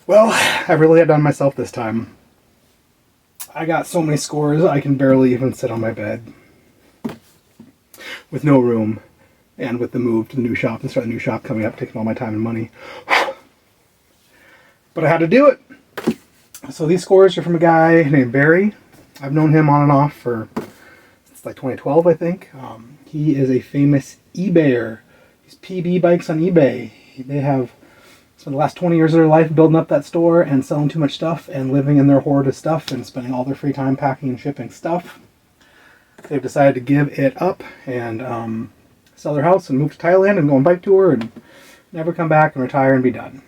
Well, I really outdone myself this time. I got so many scores I can barely even sit on my bed. With no room, and with the move to the new shop and start the new shop coming up, taking all my time and money. But I had to do it. So these scores are from a guy named Barry. I've known him on and off for since like 2012, I think. He is a famous eBayer. These PB bikes on eBay. They have spent the last 20 years of their life building up that store and selling too much stuff and living in their hoard of stuff and spending all their free time packing and shipping stuff. They've decided to give it up and sell their house and move to Thailand and go on bike tour and never come back and retire and be done.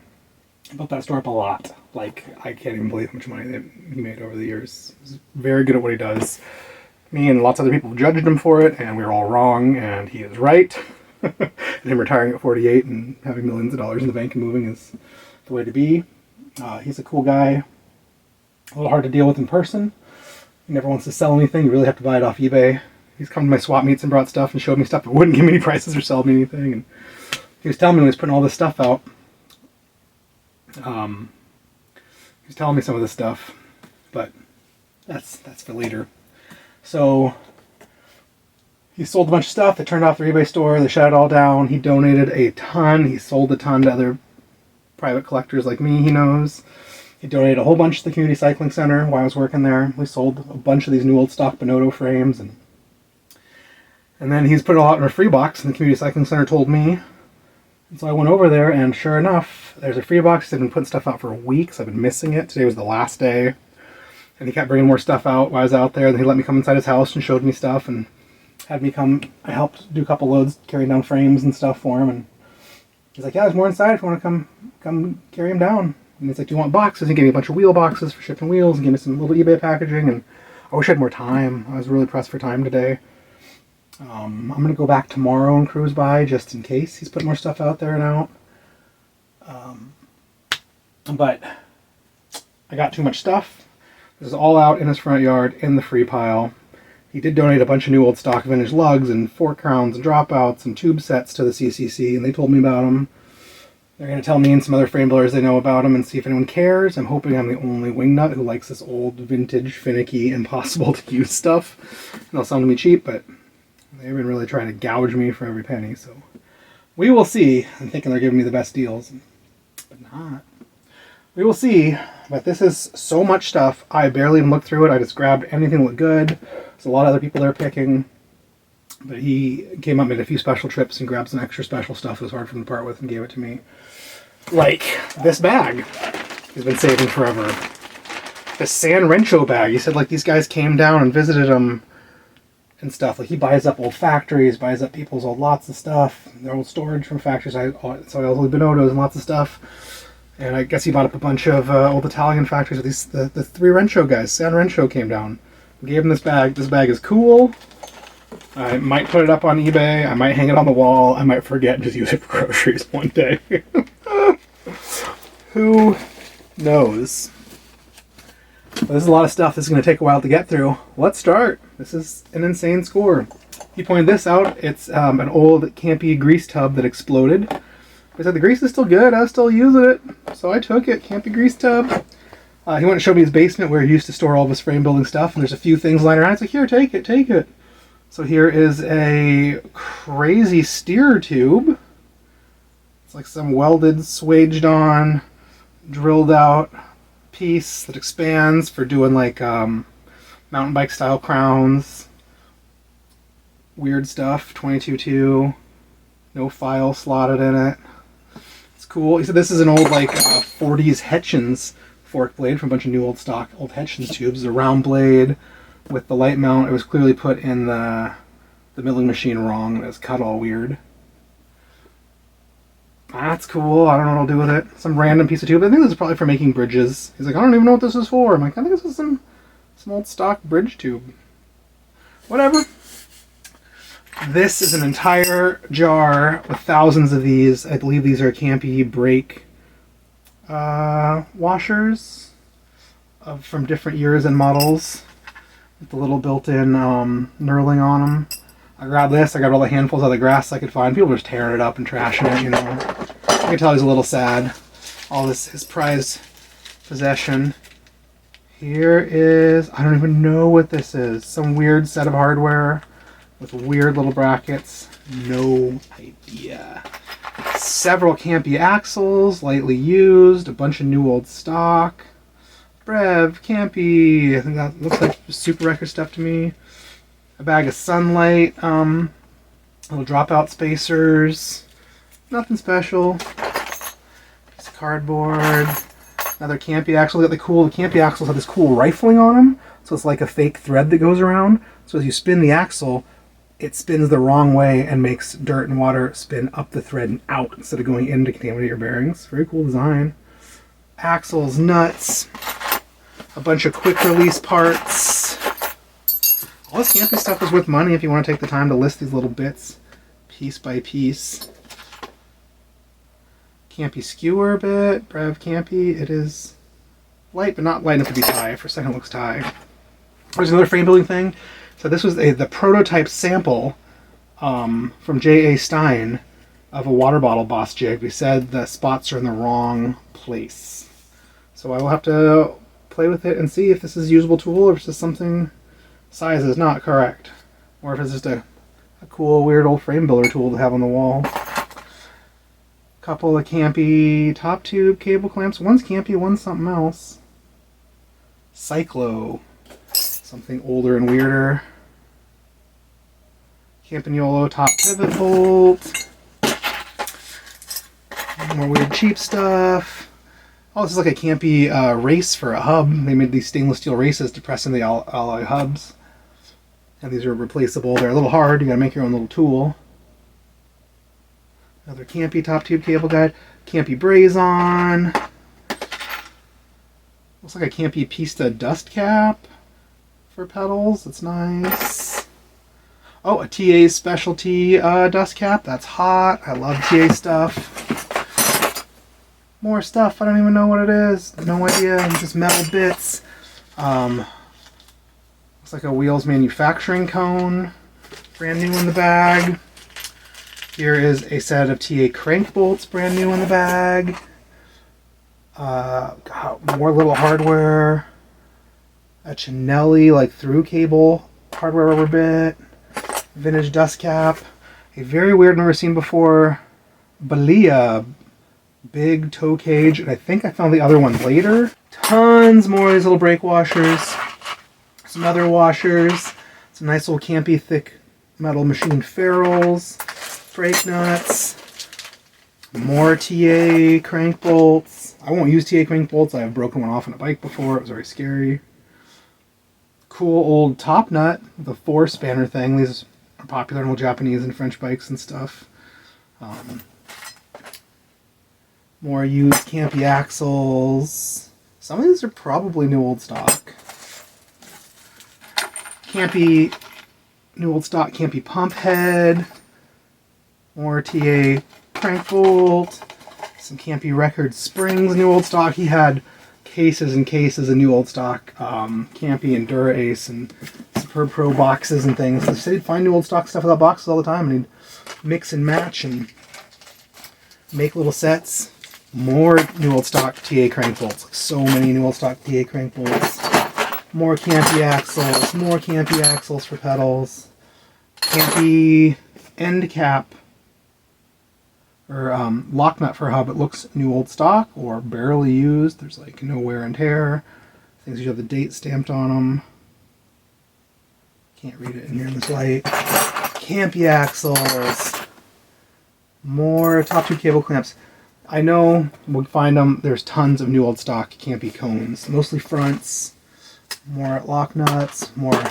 Built that store up a lot. Like, I can't even believe how much money he made over the years. He's very good at what he does. Me and lots of other people judged him for it, and we were all wrong, and he is right. And him retiring at 48 and having millions of dollars in the bank and moving is the way to be. He's a cool guy. A little hard to deal with in person. He never wants to sell anything. You really have to buy it off eBay. He's come to my swap meets and brought stuff and showed me stuff, but wouldn't give me any prices or sell me anything. And he was telling me when he was putting all this stuff out. He was telling me some of this stuff, but that's for later. So he sold a bunch of stuff. They turned off their eBay store. They shut it all down. He donated a ton. He sold a ton to other private collectors like me, he knows. He donated a whole bunch to the community cycling center while I was working there. We sold a bunch of these new old stock Bonotto frames. And then he's put it all out in a free box, and the community cycling center told me. And so I went over there, and sure enough, there's a free box. They've been putting stuff out for weeks. I've been missing it. Today was the last day. And he kept bringing more stuff out while I was out there. Then he let me come inside his house and showed me stuff and had me come. I helped do a couple loads, carrying down frames and stuff for him. And he's like, yeah, there's more inside if you want to come carry them down. And he's like, do you want boxes? He gave me a bunch of wheel boxes for shipping wheels and gave me some little eBay packaging. And I wish I had more time. I was really pressed for time today. I'm going to go back tomorrow and cruise by just in case he's put more stuff out there and out. But I got too much stuff. This is all out in his front yard in the free pile. He did donate a bunch of new old stock vintage lugs and fork crowns and dropouts and tube sets to the CCC, and they told me about them. They're going to tell me and some other frame builders they know about them and see if anyone cares. I'm hoping I'm the only wingnut who likes this old, vintage, finicky, impossible to use stuff. And they'll sell them to me cheap, but they've been really trying to gouge me for every penny, so we will see. I'm thinking they're giving me the best deals, but not. We will see, but this is so much stuff. I barely even looked through it. I just grabbed anything that looked good. There's a lot of other people there picking, but he came up, made a few special trips, and grabbed some extra special stuff that was hard for him to part with and gave it to me. Like this bag he's been saving forever. This San Rencho bag. He said like these guys came down and visited him and stuff. Like he buys up old factories, buys up people's old lots of stuff, their old storage from factories. So I old Bonottos and lots of stuff. And I guess he bought up a bunch of old Italian factories with these the three Rencho guys. San Rencho came down, gave him this bag. This bag is cool. I might put it up on eBay. I might hang it on the wall. I might forget and just use it for groceries one day. Who knows? Well, this is a lot of stuff. This is going to take a while to get through. Let's start. This is an insane score. He pointed this out. It's an old campy grease tub that exploded. He said the grease is still good. I was still using it. So I took it. Campy grease tub. He went and showed me his basement where he used to store all of his frame building stuff. And there's a few things lying around. He's like, here, take it, take it. So here is a crazy steer tube. It's like some welded, swaged on, drilled out piece that expands for doing like mountain bike style crowns. Weird stuff. 22.2. No file slotted in it. It's cool. He said this is an old like 40s Hetchins fork blade from a bunch of new old stock old Hetchins tubes. A round blade with the light mount. It was clearly put in the milling machine wrong. It was cut all weird. That's cool. I don't know what I'll do with it. Some random piece of tube. I think this is probably for making bridges. He's like, I don't even know what this is for. I'm like, I think this is some old stock bridge tube. Whatever. This is an entire jar with thousands of these. I believe these are Campy brake washers from different years and models with the little built-in knurling on them. I grabbed this. I grabbed all the handfuls of the grass I could find. People were just tearing it up and trashing it, you know. I can tell he's a little sad. All this, his prized possession. Here is, I don't even know what this is. Some weird set of hardware with weird little brackets. No idea. Several campy axles, lightly used, a bunch of new old stock. Brev, campy, I think that looks like super record stuff to me. A bag of Sunlight, little dropout spacers. Nothing special. Piece of cardboard. Another campy axle. The campy axles have this cool rifling on them, so it's like a fake thread that goes around. So as you spin the axle, it spins the wrong way and makes dirt and water spin up the thread and out instead of going in to contaminate your bearings. Very cool design. Axles, nuts, a bunch of quick release parts. All this campy stuff is worth money if you want to take the time to list these little bits piece by piece. Campy skewer bit, Brev campy. It is light, but not light enough to be tie. For a second, it looks tie. There's another frame building thing. So this was the prototype sample from J.A. Stein of a water bottle boss jig. We said the spots are in the wrong place. So I will have to play with it and see if this is a usable tool or if it's just something size is not correct. Or if it's just a cool, weird old frame builder tool to have on the wall. Couple of campy top tube cable clamps. One's campy, one's something else. Cyclo. Something older and weirder. Campagnolo top pivot bolt. More weird cheap stuff. Oh, this is like a campy race for a hub. They made these stainless steel races to press in the alloy hubs. And these are replaceable. They're a little hard. You gotta make your own little tool. Another campy top tube cable guide. Campy Brazon. Looks like a campy Pista dust cap for pedals. That's nice. Oh, a TA specialty dust cap. That's hot. I love TA stuff. More stuff. I don't even know what it is. No idea. Just metal bits. Looks like a Wheels manufacturing cone. Brand new in the bag. Here is a set of TA crank bolts, brand new in the bag. Got more little hardware. A Chinelli, like through cable hardware rubber bit. Vintage dust cap. A very weird, never seen before, Balia big toe cage. And I think I found the other one later. Tons more of these little brake washers. Some other washers. Some nice little campy thick metal machine ferrules. Brake nuts, more TA crank bolts. I won't use TA crank bolts. I have broken one off on a bike before. It was very scary. Cool old top nut, the 4-spanner thing. These are popular in old Japanese and French bikes and stuff. More used campy axles. Some of these are probably new old stock. Campy, new old stock campy pump head. More TA crank bolt, some campy record springs, new old stock. He had cases and cases of new old stock campy and Dura Ace and Superb Pro boxes and things. So he said he'd find new old stock stuff without boxes all the time, and he'd mix and match and make little sets. More new old stock TA crank bolts. Like so many new old stock TA crank bolts. More campy axles. More campy axles for pedals. Campy end cap. Or lock nut for a hub. It looks new old stock or barely used. There's like no wear and tear. Things you have the date stamped on them. Can't read it in here in this light. Campy axles. More top tube cable clamps. I know we'll find them. There's tons of new old stock campy cones. Mostly fronts. More lock nuts. More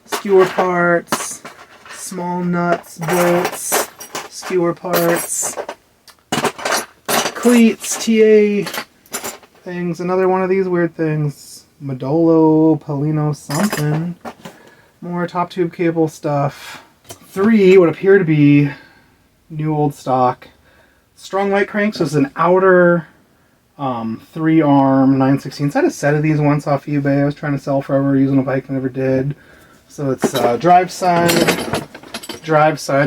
skewer parts. Small nuts, bolts, skewer parts. Cleats, TA things. Another one of these weird things. Modolo, Polino, something. More top tube cable stuff. 3 would appear to be new old stock. Strong light cranks. So this is an outer 3-arm 9/16. I had a set of these once off eBay. I was trying to sell forever using a bike. I never did. So it's drive side.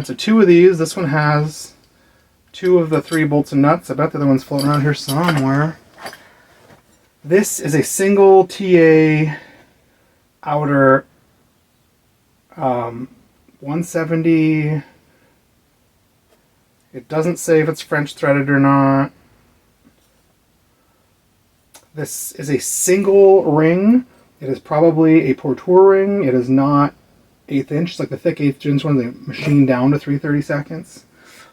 So 2 of these. This one has 2 of the 3 bolts and nuts. I bet the other one's floating around here somewhere. This is a single TA outer 170. It doesn't say if it's French threaded or not. This is a single ring. It is probably a Portour ring. It is not 1/8 inch. It's like the thick 1/8 inch one they machine down to 3/32.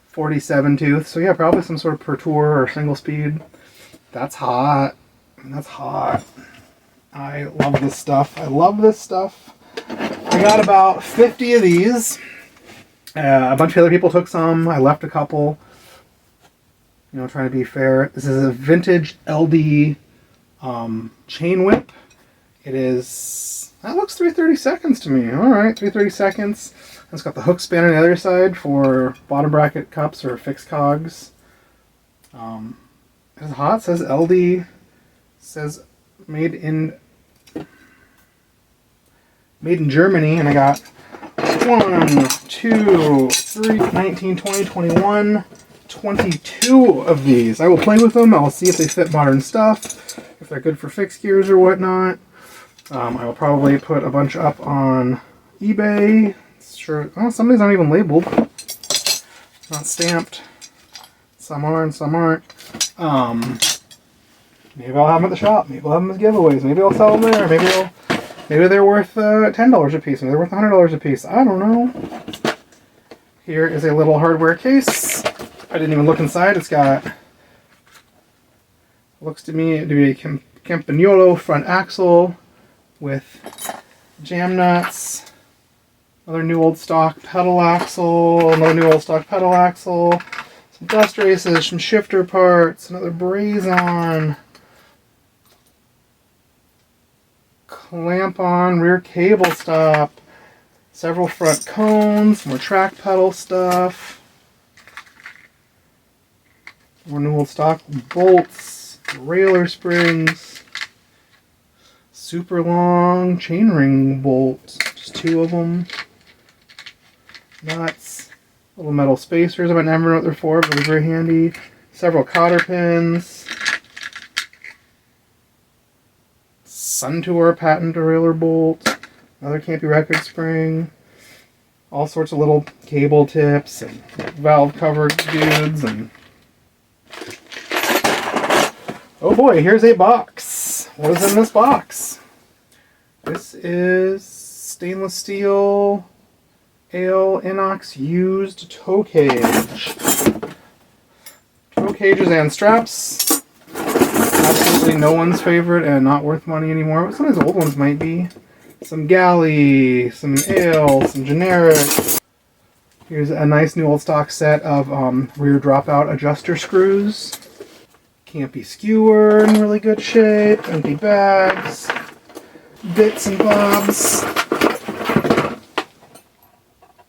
47 tooth. So yeah, probably some sort of Portour or single speed. That's hot. That's hot. I love this stuff. I love this stuff. I got about 50 of these. A bunch of other people took some. I left a couple. You know, trying to be fair. This is a vintage LD chain whip. It is, that looks 3/32 to me. Alright, 3/32. It's got the hook span on the other side for bottom bracket cups or fixed cogs. It's hot. It says LD. It says made in Germany, and I got 1, 2, 3, 19, 20, 21, 22 of these. I will play with them. I'll see if they fit modern stuff, if they're good for fixed gears or whatnot. I will probably put a bunch up on eBay. Sure. Oh, some of these aren't even labeled. Not stamped. Some are and some aren't. Maybe I'll have them at the shop. Maybe I'll have them as giveaways. Maybe I'll sell them there. Maybe they're worth $10 a piece. Maybe they're worth $100 a piece. I don't know. Here is a little hardware case. I didn't even look inside. It's got, looks to me to be a Campagnolo front axle with jam nuts. Another new old stock pedal axle. Another new old stock pedal axle. Some dust races, some shifter parts. Another braze-on. Clamp on rear cable stop, several front cones, more track pedal stuff, more new old stock bolts, railer springs, super long chainring bolt, just 2 of them, nuts, little metal spacers. I never know what they're for, but they're very handy. Several cotter pins. Suntour patent derailleur bolt, another Campy record spring, all sorts of little cable tips and valve cover dudes, and oh boy, here's a box. What is in this box? This is stainless steel ale inox used toe cage. Toe cages and straps. Absolutely no one's favorite and not worth money anymore, but some of these old ones might be. Some galley, some ale, some generic. Here's a nice new old stock set of rear dropout adjuster screws. Campy skewer in really good shape. Empty bags. Bits and bobs.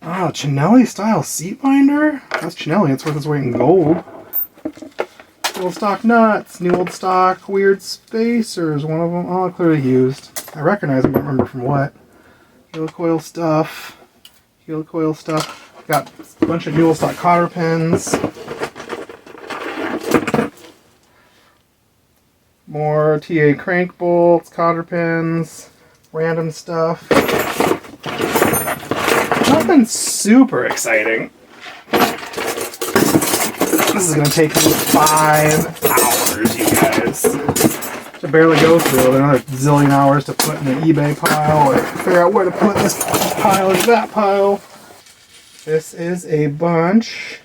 Ah, Chinelli style seat binder? That's Chinelli, it's worth its weight in gold. Old stock nuts, new old stock weird spacers, one of them, oh, clearly used. I recognize them, but I don't remember from what. Helicoil stuff. Got a bunch of new old stock cotter pins. More TA crank bolts, cotter pins, random stuff. Nothing super exciting. This is going to take me 5 hours, you guys. To barely go through another zillion hours to put in the eBay pile or figure out where to put this pile or that pile. This is a bunch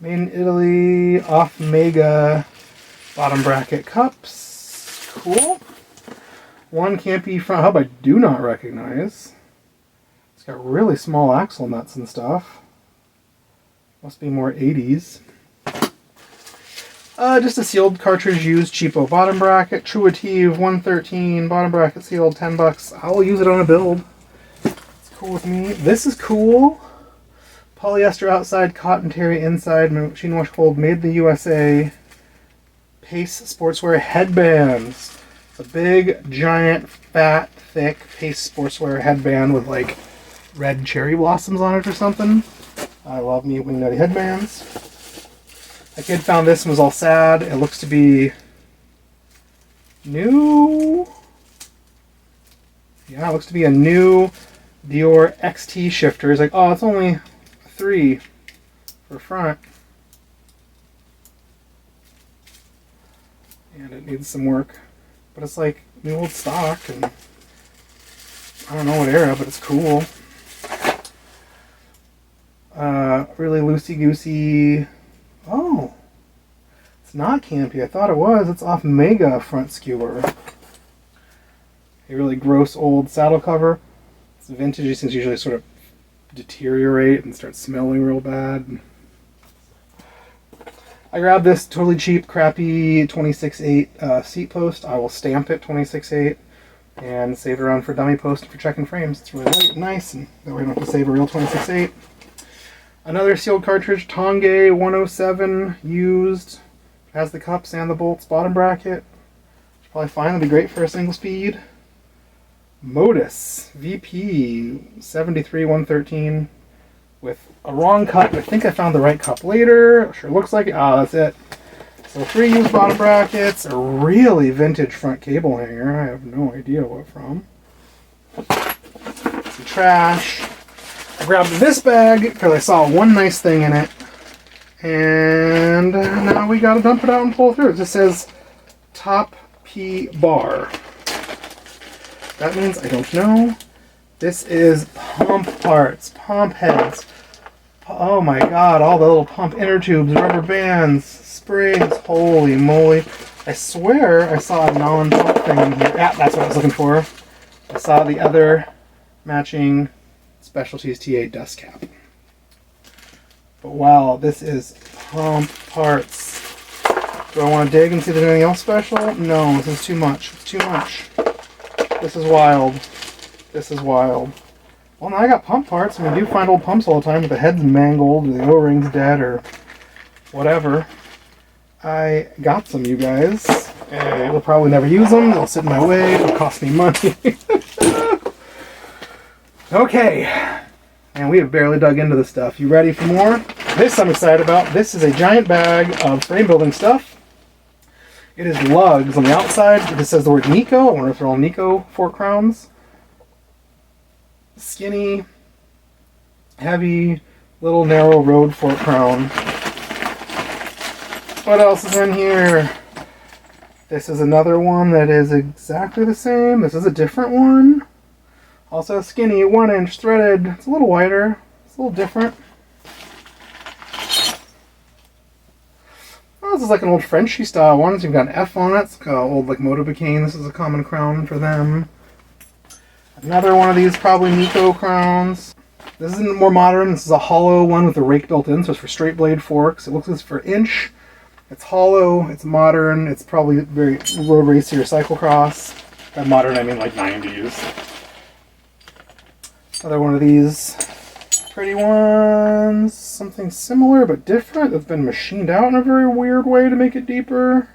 made in Italy off Mega bottom bracket cups. Cool. One Campy front hub I do not recognize. It's got really small axle nuts and stuff. Must be more 80s. Just a sealed cartridge used cheapo bottom bracket. Truative 113 bottom bracket sealed, $10. I'll use it on a build. It's cool with me. This is cool. Polyester outside, cotton terry inside, machine wash hold, made in the USA. Pace sportswear headbands. It's a big, giant, fat, thick Pace sportswear headband with like red cherry blossoms on it or something. I love me Wing Nutty headbands. A kid found this and was all sad. It looks to be New. Yeah, it looks to be a new Dior XT shifter. He's like, oh, it's only a 3 for front. And it needs some work. But it's like new old stock, and I don't know what era, but it's cool. Really loosey-goosey. Oh, it's not campy. I thought it was. It's off Mega front skewer. A really gross old saddle cover. It's vintage. These things usually sort of deteriorate and start smelling real bad. I grabbed this totally cheap, crappy 26.8 seat post. I will stamp it 26.8 and save it around for dummy post and for checking frames. It's really light and nice, and that way I don't have to save a real 26.8. Another sealed cartridge, Tongay 107 used. Has the cups and the bolts bottom bracket. It's probably fine. It'll be great for a single speed. Modus VP 73113 with a wrong cup. I think I found the right cup later. Sure looks like it. Ah, that's it. So 3 used bottom brackets, a really vintage front cable hanger. I have no idea what from. Some trash. I grabbed this bag because I saw one nice thing in it. And now we gotta dump it out and pull through. It just says Top P Bar. That means I don't know. This is pump parts, pump heads. Oh my god, all the little pump inner tubes, rubber bands, springs. Holy moly. I swear I saw a non-pump thing in here. Yeah, that's what I was looking for. I saw the other matching Specialties TA dust cap. But wow, this is pump parts. Do I want to dig and see if there's anything else special? No, this is too much. It's too much. This is wild. This is wild. Well, now I got pump parts, and we do find old pumps all the time with the head's mangled, or the O-ring's dead, or whatever. I got some, you guys. I will probably never use them. They'll sit in my way. It'll cost me money. Okay. And we have barely dug into this stuff. You ready for more? This I'm excited about. This is a giant bag of frame building stuff. It is lugs on the outside. It just says the word Nico. I wonder if they're all Nico fork crowns. Skinny, heavy, little narrow road fork crown. What else is in here? This is another one that is exactly the same. This is a different one. Also skinny, 1 inch threaded. It's a little wider. It's a little different. Oh, this is like an old Frenchy style one. So you've got an F on it. It's got old like Motorbicane. This is a common crown for them. Another one of these probably Nico crowns. This isn't more modern. This is a hollow one with a rake built in, so it's for straight blade forks. It looks like it's for inch. It's hollow. It's modern. It's probably very road racy or cyclocross. By modern, I mean like 90s. Another one of these pretty ones. Something similar but different that's been machined out in a very weird way to make it deeper.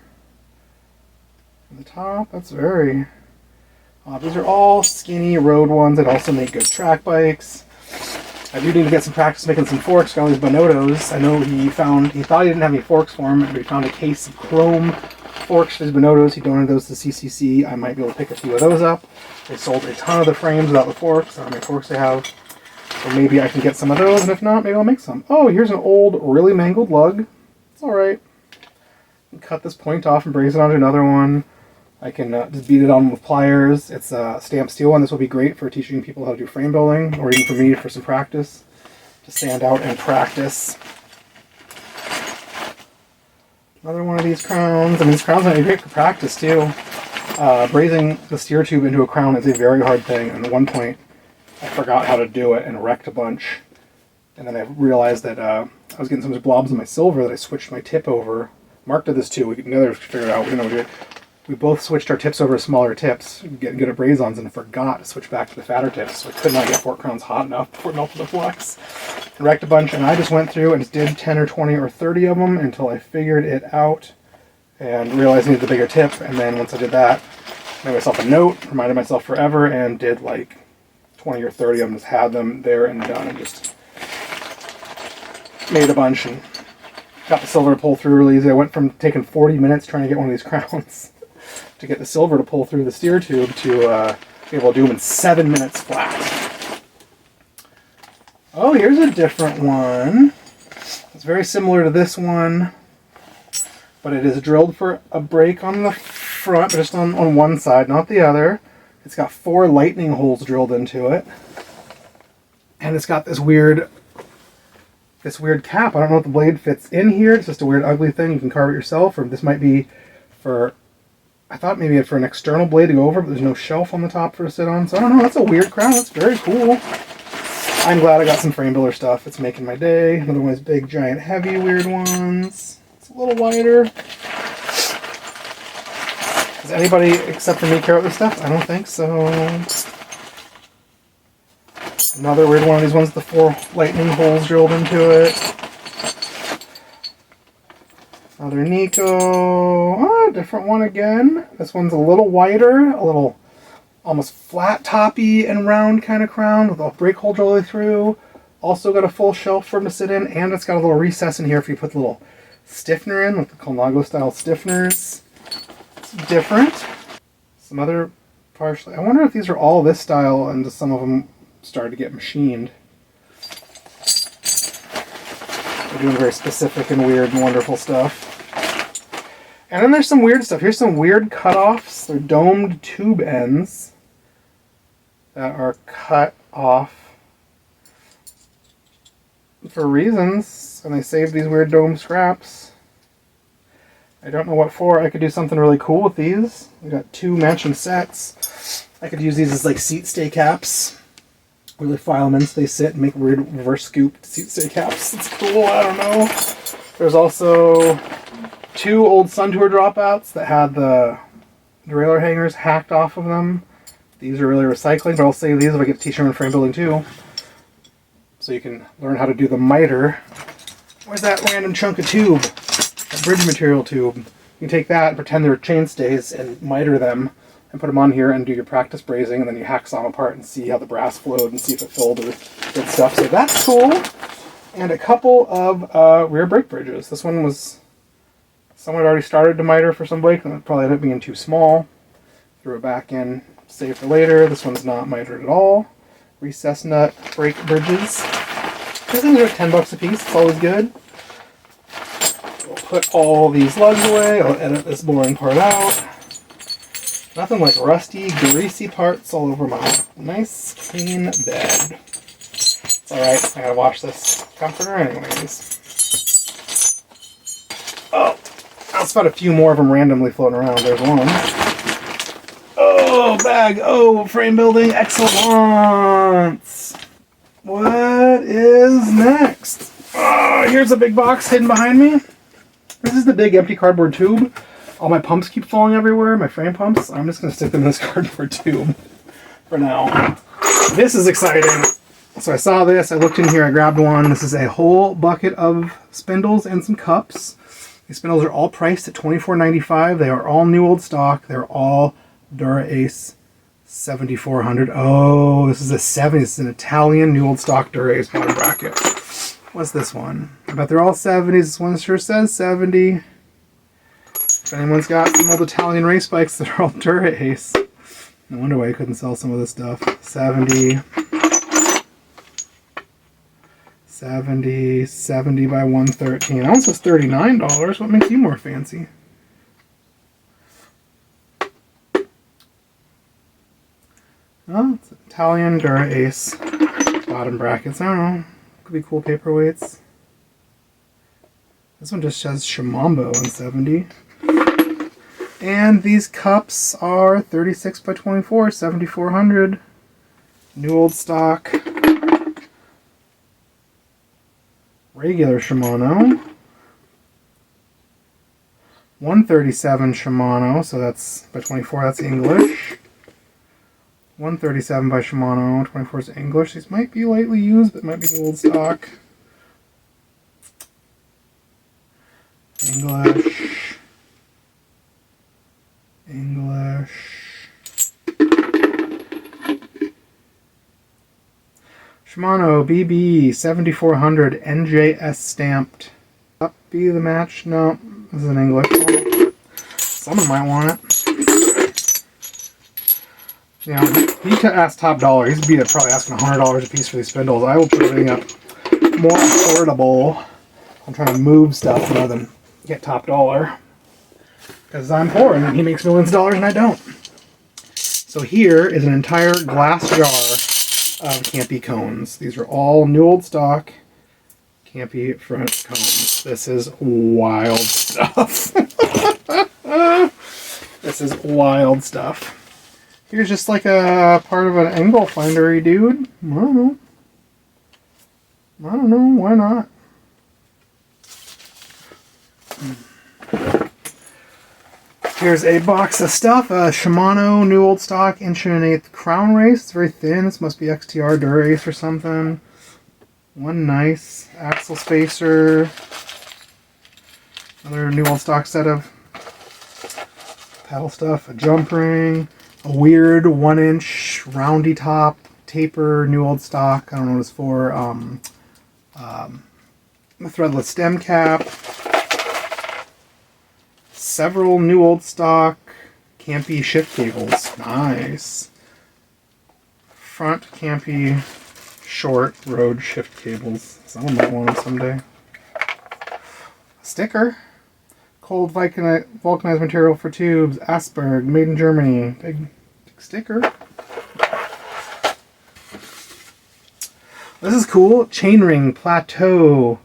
At the top, that's very... these are all skinny road ones that also make good track bikes. I do need to get some practice making some forks. Got all these Bonottos. I know he thought he didn't have any forks for them, but he found a case of chrome forks for his Bonottos. He donated those to CCC. I might be able to pick a few of those up. They sold a ton of the frames without the forks. I don't know how many forks they have. So maybe I can get some of those, and if not, maybe I'll make some. Oh, here's an old, really mangled lug. It's alright. Cut this point off and braze it onto another one. I can just beat it on with pliers. It's a stamped steel one. This will be great for teaching people how to do frame building, or even for me for some practice. To stand out and practice. Another one of these crowns. I mean, these crowns might be great for practice too. Brazing the steer tube into a crown is a very hard thing, and at one point I forgot how to do it and wrecked a bunch. And then I realized that I was getting so much blobs in my silver that I switched my tip over. Mark did this too. We never figured it out. We didn't know what to do. We both switched our tips over to smaller tips, getting good at braze-ons, and forgot to switch back to the fatter tips, so I could not get fork crowns hot enough before it melted the flux. And wrecked a bunch, and I just went through and just did 10 or 20 or 30 of them until I figured it out and realized I needed the bigger tip. And then once I did that, I made myself a note, reminded myself forever, and did like 20 or 30 of them, just had them there and done, and just made a bunch and got the silver to pull through really easy. I went from taking 40 minutes trying to get one of these crowns to get the silver to pull through the steer tube to be able to do them in 7 minutes flat. Oh, here's a different one. It's very similar to this one, but it is drilled for a break on the front, but just on one side, not the other. It's got 4 lightning holes drilled into it. And it's got this weird cap. I don't know if the blade fits in here. It's just a weird ugly thing. You can carve it yourself, or this might be for, I thought maybe for an external blade to go over, but there's no shelf on the top for it to sit on. So I don't know, that's a weird crown. That's very cool. I'm glad I got some frame builder stuff. It's making my day. Another one of these big, giant, heavy, weird ones. It's a little wider. Does anybody except for me care about this stuff? I don't think so. Another weird one of these ones, the 4 lightning holes drilled into it. Another Nico. Oh, different one again. This one's a little wider, a little almost flat toppy and round kind of crown with a break hole all the way through. Also got a full shelf for him to sit in, and it's got a little recess in here if you put the little stiffener in, like the Colnago style stiffeners. It's different. Some other partially. I wonder if these are all this style and just some of them started to get machined. They're doing very specific and weird and wonderful stuff. And then there's some weird stuff. Here's some weird cutoffs. They're domed tube ends that are cut off for reasons, and they save these weird dome scraps. I don't know what for. I could do something really cool with these. We got 2 matching sets. I could use these as like seat stay caps. Really file them in so they sit and make weird reverse scooped seat stay caps. It's cool, I don't know. There's also 2 old Sun Tour dropouts that had the derailleur hangers hacked off of them. These are really recycling, but I'll save these if I get to teach them in frame building too. So you can learn how to do the miter. Where's that random chunk of tube? That bridge material tube. You can take that and pretend they're chainstays and miter them and put them on here and do your practice brazing, and then you hack some apart and see how the brass flowed and see if it filled with good stuff. So that's cool. And a couple of rear brake bridges. This one was, someone had already started to miter for some brake, and it probably ended up being too small. Threw it back in, save for later. This one's not mitered at all. Recess nut brake bridges. These things are $10 a piece. It's always good. We'll put all these lugs away. I'll edit this boring part out. Nothing like rusty, greasy parts all over my nice, clean bed. It's alright, I gotta wash this comforter anyways. Oh, I'll spot a few more of them randomly floating around. There's one. Oh, bag. Oh, frame building excellence. What is next? Oh, here's a big box hidden behind me. This is the big empty cardboard tube. All my pumps keep falling everywhere, my frame pumps. I'm just going to stick them in this cardboard tube for now. This is exciting. So I saw this, I looked in here, I grabbed one. This is a whole bucket of spindles and some cups. These spindles are all priced at $24.95. They are all new old stock. They're all Dura-Ace 7400. Oh, this is a 70. This is an Italian new old stock Dura-Ace bottom bracket. What's this one? I bet they're all 70s. This one sure says 70. If anyone's got some old Italian race bikes that are all Dura-Ace, no wonder why I couldn't sell some of this stuff. 70 by 113. That one says $39. What makes you more fancy? Oh, it's Italian Dura-Ace bottom brackets. I don't know. Could be cool paperweights. This one just says Shimambo 170. And these cups are 36 by 24, 7400. New old stock. Regular Shimano. 137 Shimano, so that's by 24, that's English. 137 by Shimano, 24 is English. These might be lightly used, but might be new old stock. English. Shimano BB 7400 NJS stamped. Up be the match? No, this is in English. Someone might want it. You know, he asked top dollar. He's probably asking $100 a piece for these spindles. I will put everything up more affordable. I'm trying to move stuff more than get top dollar. Because I'm poor and he makes millions of dollars and I don't. So here is an entire glass jar of Campy cones. These are all new old stock Campy front cones. This is wild stuff. This is wild stuff. Here's just like a part of an angle finder, dude. I don't know, why not? Here's a box of stuff. A Shimano new old stock 1 1/8" crown race. It's very thin. This must be XTR Durace or something. One nice axle spacer. Another new old stock set of paddle stuff. A jump ring. A weird 1-inch roundy top taper new old stock. I don't know what it's for. A threadless stem cap. Several new old stock Campy shift cables. Nice. Front Campy short road shift cables. Someone might want them someday. A sticker. Cold vulcanized material for tubes. Asperg, made in Germany. Big sticker. This is cool. Chainring Plateau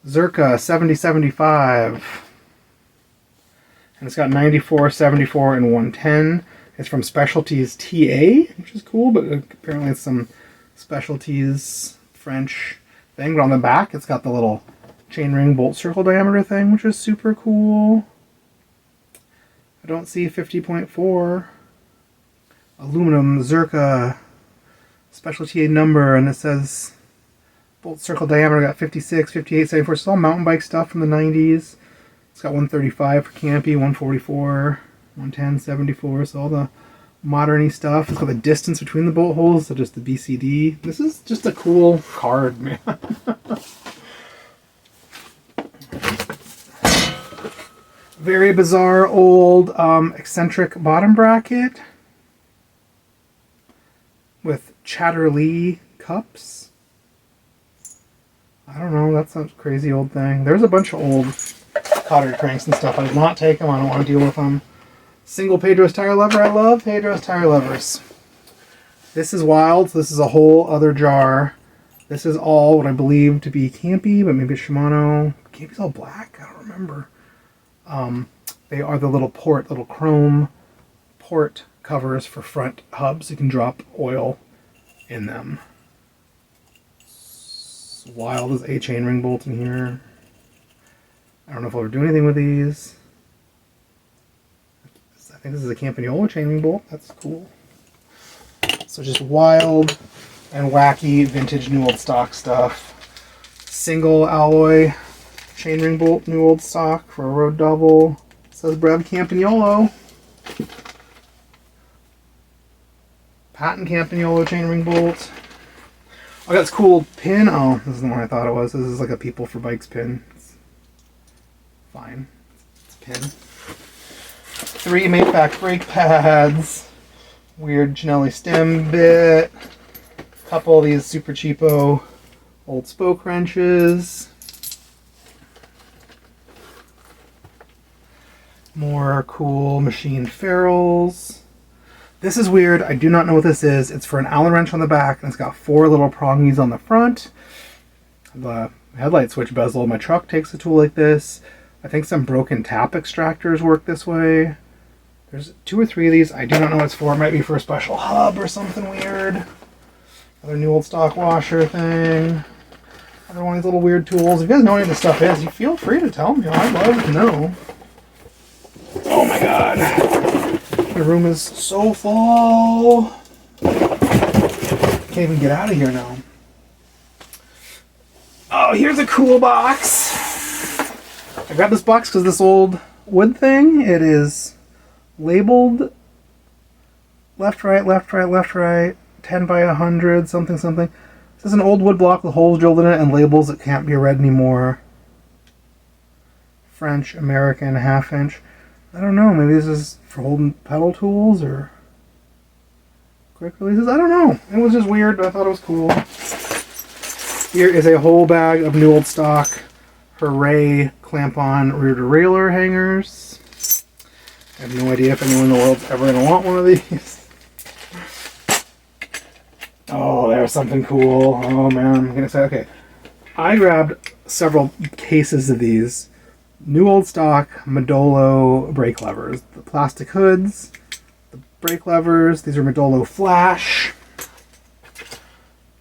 Zerka 7075. And it's got 94, 74, and 110. It's from Specialties TA, which is cool, but apparently it's some Specialties French thing. But on the back, it's got the little chainring bolt circle diameter thing, which is super cool. I don't see 50.4. Aluminum Zerka Specialty number, and it says bolt circle diameter got 56, 58, 74. It's all mountain bike stuff from the 90s. It's got 135 for Campy, 144, 110, 74. So all the modern-y stuff. It's got the distance between the bolt holes, so just the BCD. This is just a cool card, man. Very bizarre old eccentric bottom bracket with Chatterley cups. I don't know, that's a crazy old thing. There's a bunch of old cotter cranks and stuff. I did not take them. I don't want to deal with them. Single Pedro's tire lever. I love Pedro's tire levers. This is wild. This is a whole other jar. This is all what I believe to be Campy, but maybe it's Shimano. Campy's all black? I don't remember. They are the little chrome port covers for front hubs. You can drop oil in them. It's wild as a chainring bolt in here. I don't know if I'll ever do anything with these. I think this is a Campagnolo chainring bolt. That's cool. So just wild and wacky vintage new old stock stuff. Single alloy chainring bolt new old stock for a road double. It says Brad Campagnolo. Patent Campagnolo chainring bolt. I got this cool pin. Oh, this isn't what I thought it was. This is like a People for Bikes pin. It's fine. It's a pin. 3 made-back brake pads. Weird Ginelli stem bit. A couple of these super cheapo old spoke wrenches. More cool machined ferrules. This is weird. I do not know what this is. It's for an Allen wrench on the back, and it's got 4 little prongies on the front. The headlight switch bezel in my truck takes a tool like this. I think some broken tap extractors work this way. There's 2 or 3 of these. I do not know what it's for. It might be for a special hub or something weird. Another new old stock washer thing. Another one of these little weird tools. If you guys know any of this stuff is, you feel free to tell me. I'd love to know. Oh my god. The room is so full. Can't even get out of here now. Oh, here's a cool box. I grabbed this box because this old wood thing, it is labeled left, right, left, right, left, right, 10 by 100, something, something. This is an old wood block with holes drilled in it and labels that can't be read anymore. French, American, 1/2 inch. I don't know, maybe this is for holding pedal tools, or quick releases. I don't know. It was just weird, but I thought it was cool. Here is a whole bag of new old stock Hooray clamp-on rear derailleur hangers. I have no idea if anyone in the world's ever going to want one of these. Oh, there's something cool. Oh man, I'm going to say, okay. I grabbed several cases of these new old stock Modolo brake levers. The plastic hoods, the brake levers. These are Modolo Flash.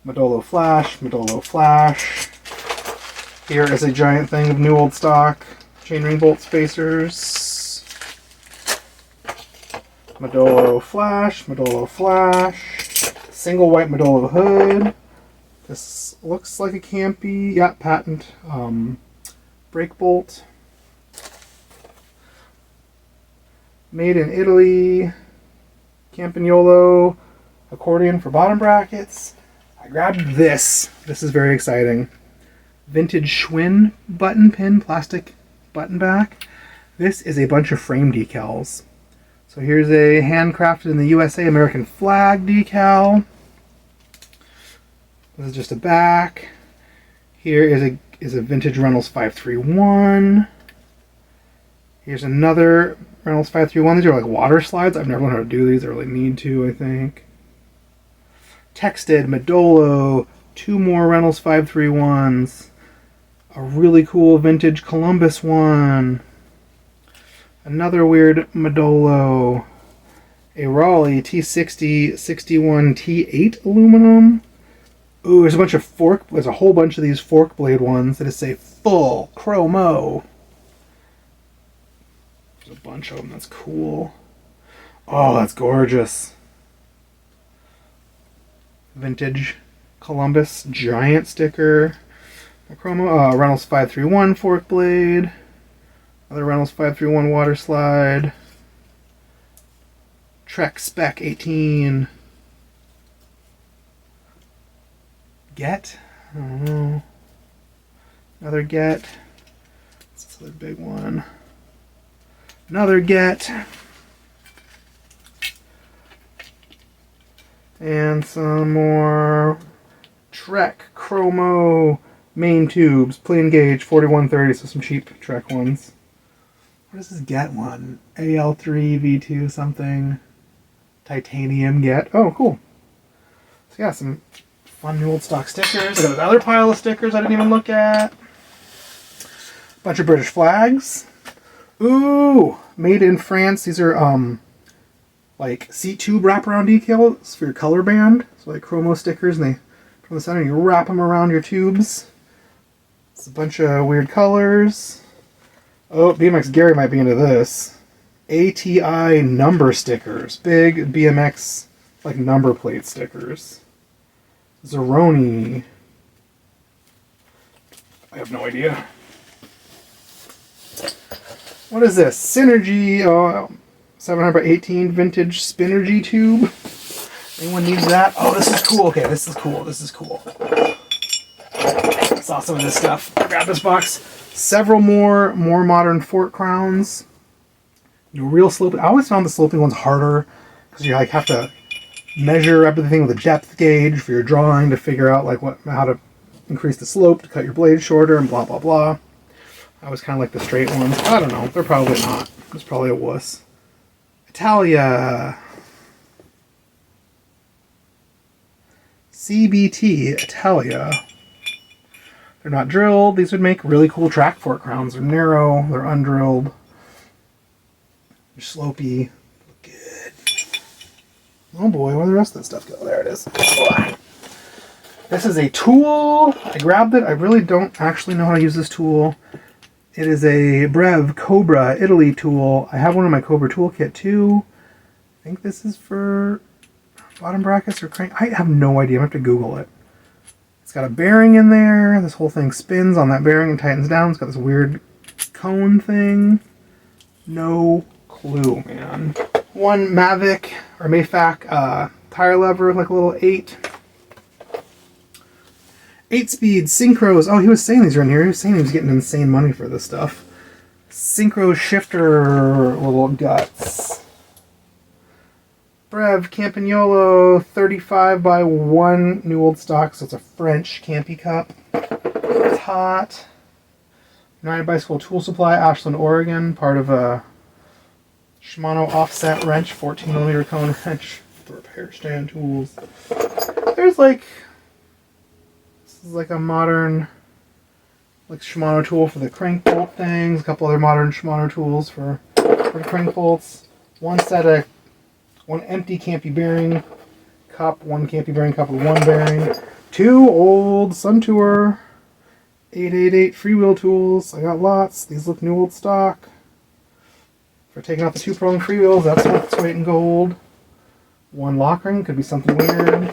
Modolo Flash, Modolo Flash. Here is a giant thing of new old stock chainring bolt spacers. Modolo Flash, Modolo Flash. Single white Modolo hood. This looks like a campy, yeah, patent brake bolt. Made in Italy. Campagnolo accordion for bottom brackets. I grabbed this. This is very exciting. Vintage Schwinn button pin, plastic button back. This is a bunch of frame decals. So here's a handcrafted in the USA American flag decal. This is just a back. Here is a vintage Reynolds 531. Here's another Reynolds 531. These are like water slides. I've never learned how to do these. I really need to, I think. Texted Modolo. 2 more Reynolds 531s. A really cool vintage Columbus one. Another weird Modolo. A Raleigh T60 61 T8 aluminum. Ooh, there's a whole bunch of these fork blade ones that say full chromo. There's a bunch of them. That's cool. Oh, that's gorgeous. Vintage Columbus giant sticker. A chromo. Reynolds 531 fork blade. Another Reynolds 531 water slide. Trek Spec 18. Get? I don't know. Another Get. What's this other big one? Another Get. And some more Trek Chromo main tubes. Plain gauge 4130, so some cheap Trek ones. What is this Get one? AL3 V2 something. Titanium Get. Oh, cool. So yeah, some fun new old stock stickers. I got another pile of stickers I didn't even look at. Bunch of British flags. Ooh, made in France. These are like seat tube wraparound decals for your color band. So like chromo stickers, and they from the center you wrap them around your tubes. It's a bunch of weird colors. Oh, BMX Gary might be into this. ATI number stickers. Big BMX like number plate stickers. Zeroni. I have no idea. What is this? Synergy 718 vintage Spinergy tube. Anyone needs that? Oh, this is cool. Okay, this is cool. This is cool. I saw some of this stuff. Grab this box. Several more modern fork crowns. Real sloping. I always found the sloping ones harder because you like have to measure everything with a depth gauge for your drawing to figure out like how to increase the slope to cut your blade shorter and blah blah blah. I was kind of like the straight ones. I don't know. They're probably not. It's probably a wuss. Italia. CBT Italia. They're not drilled. These would make really cool track fork crowns. They're narrow. They're undrilled. They're slopey. Look good. Oh boy, where'd the rest of that stuff go? There it is. This is a tool. I grabbed it. I really don't actually know how to use this tool. It is a Brev Cobra Italy tool. I have one in my Cobra toolkit too. I think this is for bottom brackets or crank. I have no idea. I have to Google it. It's got a bearing in there. This whole thing spins on that bearing and tightens down. It's got this weird cone thing. No clue, man. One Mavic or Mayfac tire lever, like a little 8-speed synchros. Oh, he was saying these are in here. He was saying he was getting insane money for this stuff. Synchro shifter little guts. Brev Campagnolo 35 by 1 new old stock, so it's a French Campy cup. It's hot. United Bicycle Tool Supply, Ashland, Oregon, part of a Shimano offset wrench, 14mm cone wrench for repair stand tools. There's like, this is like a modern like Shimano tool for the crank bolt things, a couple other modern Shimano tools for crank bolts. One empty Campy bearing cup, one Campy bearing cup with one bearing. 2 old Suntour 888 freewheel tools. I got lots. These look new old stock. For taking out the 2-prong freewheels, that's worth its weight in gold. 1 lock ring, could be something weird.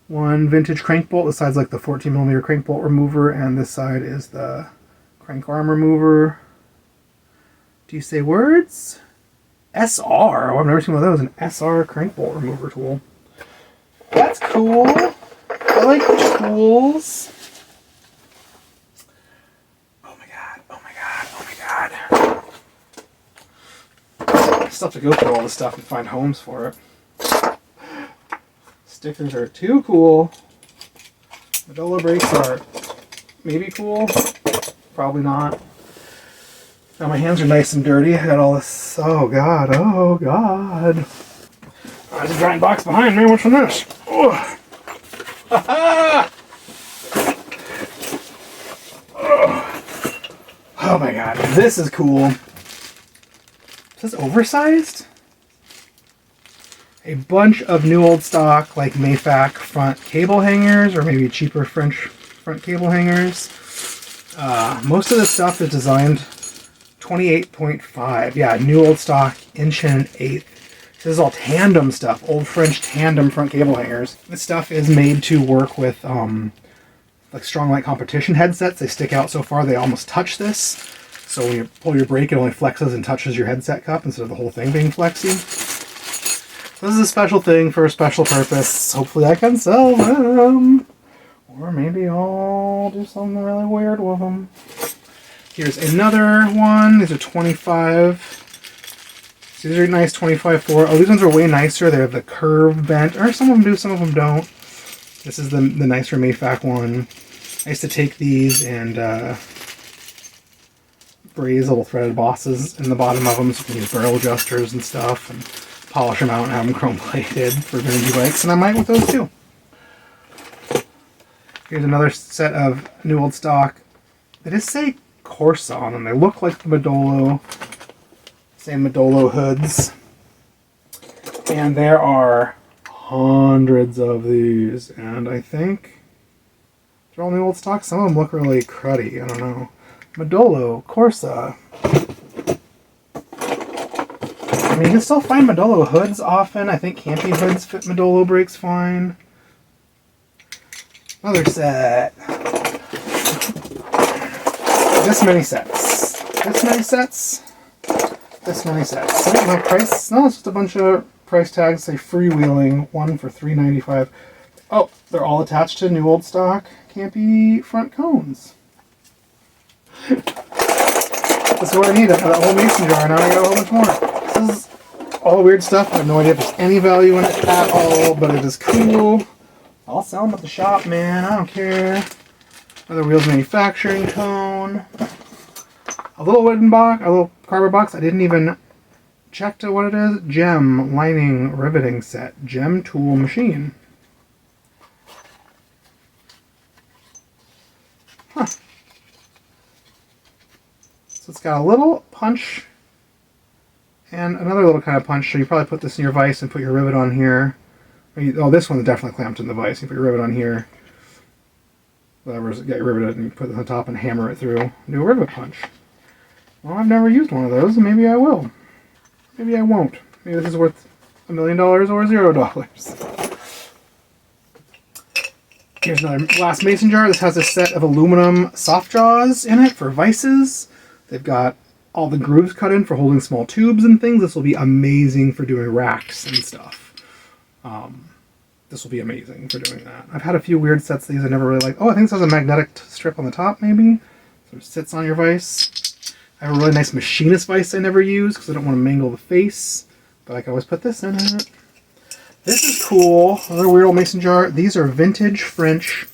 1 vintage crank bolt. This side's like the 14mm crank bolt remover, and this side is the crank arm remover. Do you say words? SR. Oh, I've never seen one of those. An SR crank bolt remover tool. That's cool. I like tools. Oh my god. Oh my god. Oh my god. I still have to go through all this stuff and find homes for it. Stickers are too cool. Medolo brakes are maybe cool. Probably not. Now my hands are nice and dirty. I got all this. Oh god. Oh god. There's a giant box behind me. What's in this? Oh. Oh my god. This is cool. Is this oversized? A bunch of new old stock, like Mayfac front cable hangers, or maybe cheaper French front cable hangers. Most of this stuff is designed 28.5. Yeah, new old stock, 1.125". This is all tandem stuff, old French tandem front cable hangers. This stuff is made to work with like strong light competition headsets. They stick out so far they almost touch this. So when you pull your brake, it only flexes and touches your headset cup instead of the whole thing being flexy. This is a special thing for a special purpose. Hopefully I can sell them. Or maybe I'll do something really weird with them. Here's another one. These are 25. So these are nice 25.4. Oh, these ones are way nicer. They have the curve bent. Or some of them do, some of them don't. This is the nicer Mayfac one. I used to take these and braze little threaded bosses in the bottom of them so you can use barrel adjusters and stuff. And polish them out and have them chrome plated for vintage bikes, and I might with those too. Here's another set of new old stock. They just say Corsa on them. They look like the Medolo, same Medolo hoods. And there are hundreds of these, and I think they're all new old stock. Some of them look really cruddy. I don't know. Medolo, Corsa. I mean, you can still find Medolo hoods often. I think Campy hoods fit Medolo brakes fine. Another set. This many sets. This many sets. This many sets. I don't know price. No, it's just a bunch of price tags. Say freewheeling. One for $3.95. Oh, they're all attached to new old stock Campy front cones. That's what I need. I got a whole mason jar. Now I got a whole bunch more. This is all weird stuff. I have no idea if there's any value in it at all, but it is cool. I'll sell them at the shop, man. I don't care. Another Wheels Manufacturing cone. A little wooden box, a little cardboard box. I didn't even check to what it is. Gem lining riveting set. Gem tool machine. Huh. So it's got a little punch and another little kind of punch, so you probably put this in your vise and put your rivet on here. Oh, this one's definitely clamped in the vise. You put your rivet on here. Whatever's get your rivet and you put it on the top and hammer it through. Do a rivet punch. Well, I've never used one of those, and maybe I will. Maybe I won't. Maybe this is worth $1 million or $0. Here's another glass mason jar. This has a set of aluminum soft jaws in it for vices. They've got all the grooves cut in for holding small tubes and things. This will be amazing for doing racks and stuff. This will be amazing for doing that. I've had a few weird sets of these I never really liked. Oh, I think this has a magnetic strip on the top, maybe? So it sits on your vise. I have a really nice machinist vise I never use because I don't want to mangle the face. but I can always put this in it. This is cool. Another weird old mason jar. These are vintage French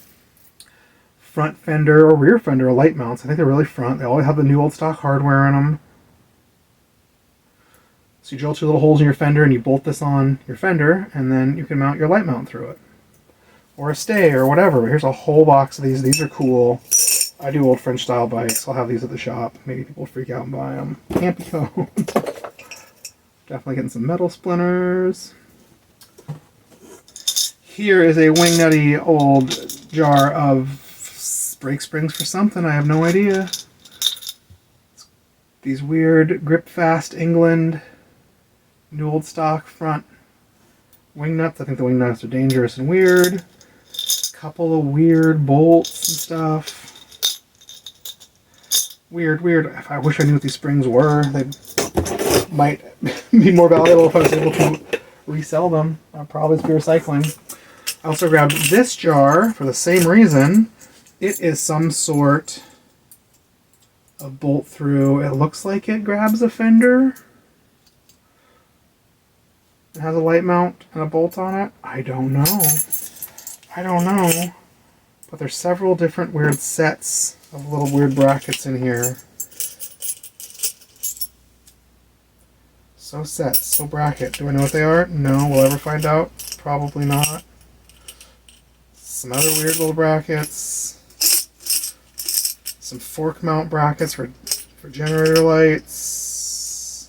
front fender or rear fender light mounts. I think they're really front. They always have the new old stock hardware in them. So you drill 2 little holes in your fender and you bolt this on your fender, and then you can mount your light mount through it. Or a stay or whatever. But here's a whole box of these. These are cool. I do old French style bikes. I'll have these at the shop. Maybe people freak out and buy them. Campy cone. Definitely getting some metal splinters. Here is a wing nutty old jar of brake springs for something. I have no idea. These weird grip fast England new old stock front wing nuts. I think the wing nuts are dangerous and weird. Couple of weird bolts and stuff. Weird. I wish I knew what these springs were. They might be more valuable if I was able to resell them. I'd probably be recycling. I also grabbed this jar for the same reason. It is some sort of bolt through. It looks like it grabs a fender. It has a light mount and a bolt on it. I don't know. But there's several different weird sets of little weird brackets in here. So sets, so bracket. Do I know what they are? No. Will I ever find out? Probably not. Some other weird little brackets. Some fork mount brackets for generator lights.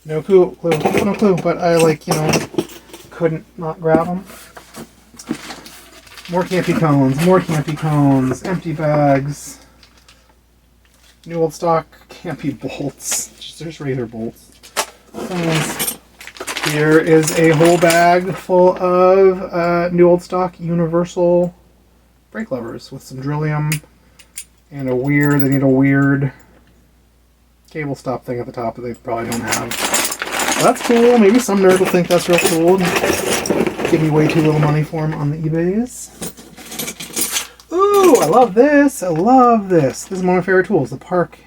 No clue, but I couldn't not grab them. More campy cones, empty bags. New old stock campy bolts. There's razor bolts. Here is a whole bag full of new old stock universal brake levers with some drillium and they need a weird cable stop thing at the top that they probably don't have. Well, that's cool. Maybe some nerd will think that's real cool. Give me way too little money for them on the eBays. Ooh, I love this. This is one of my favorite tools. The Park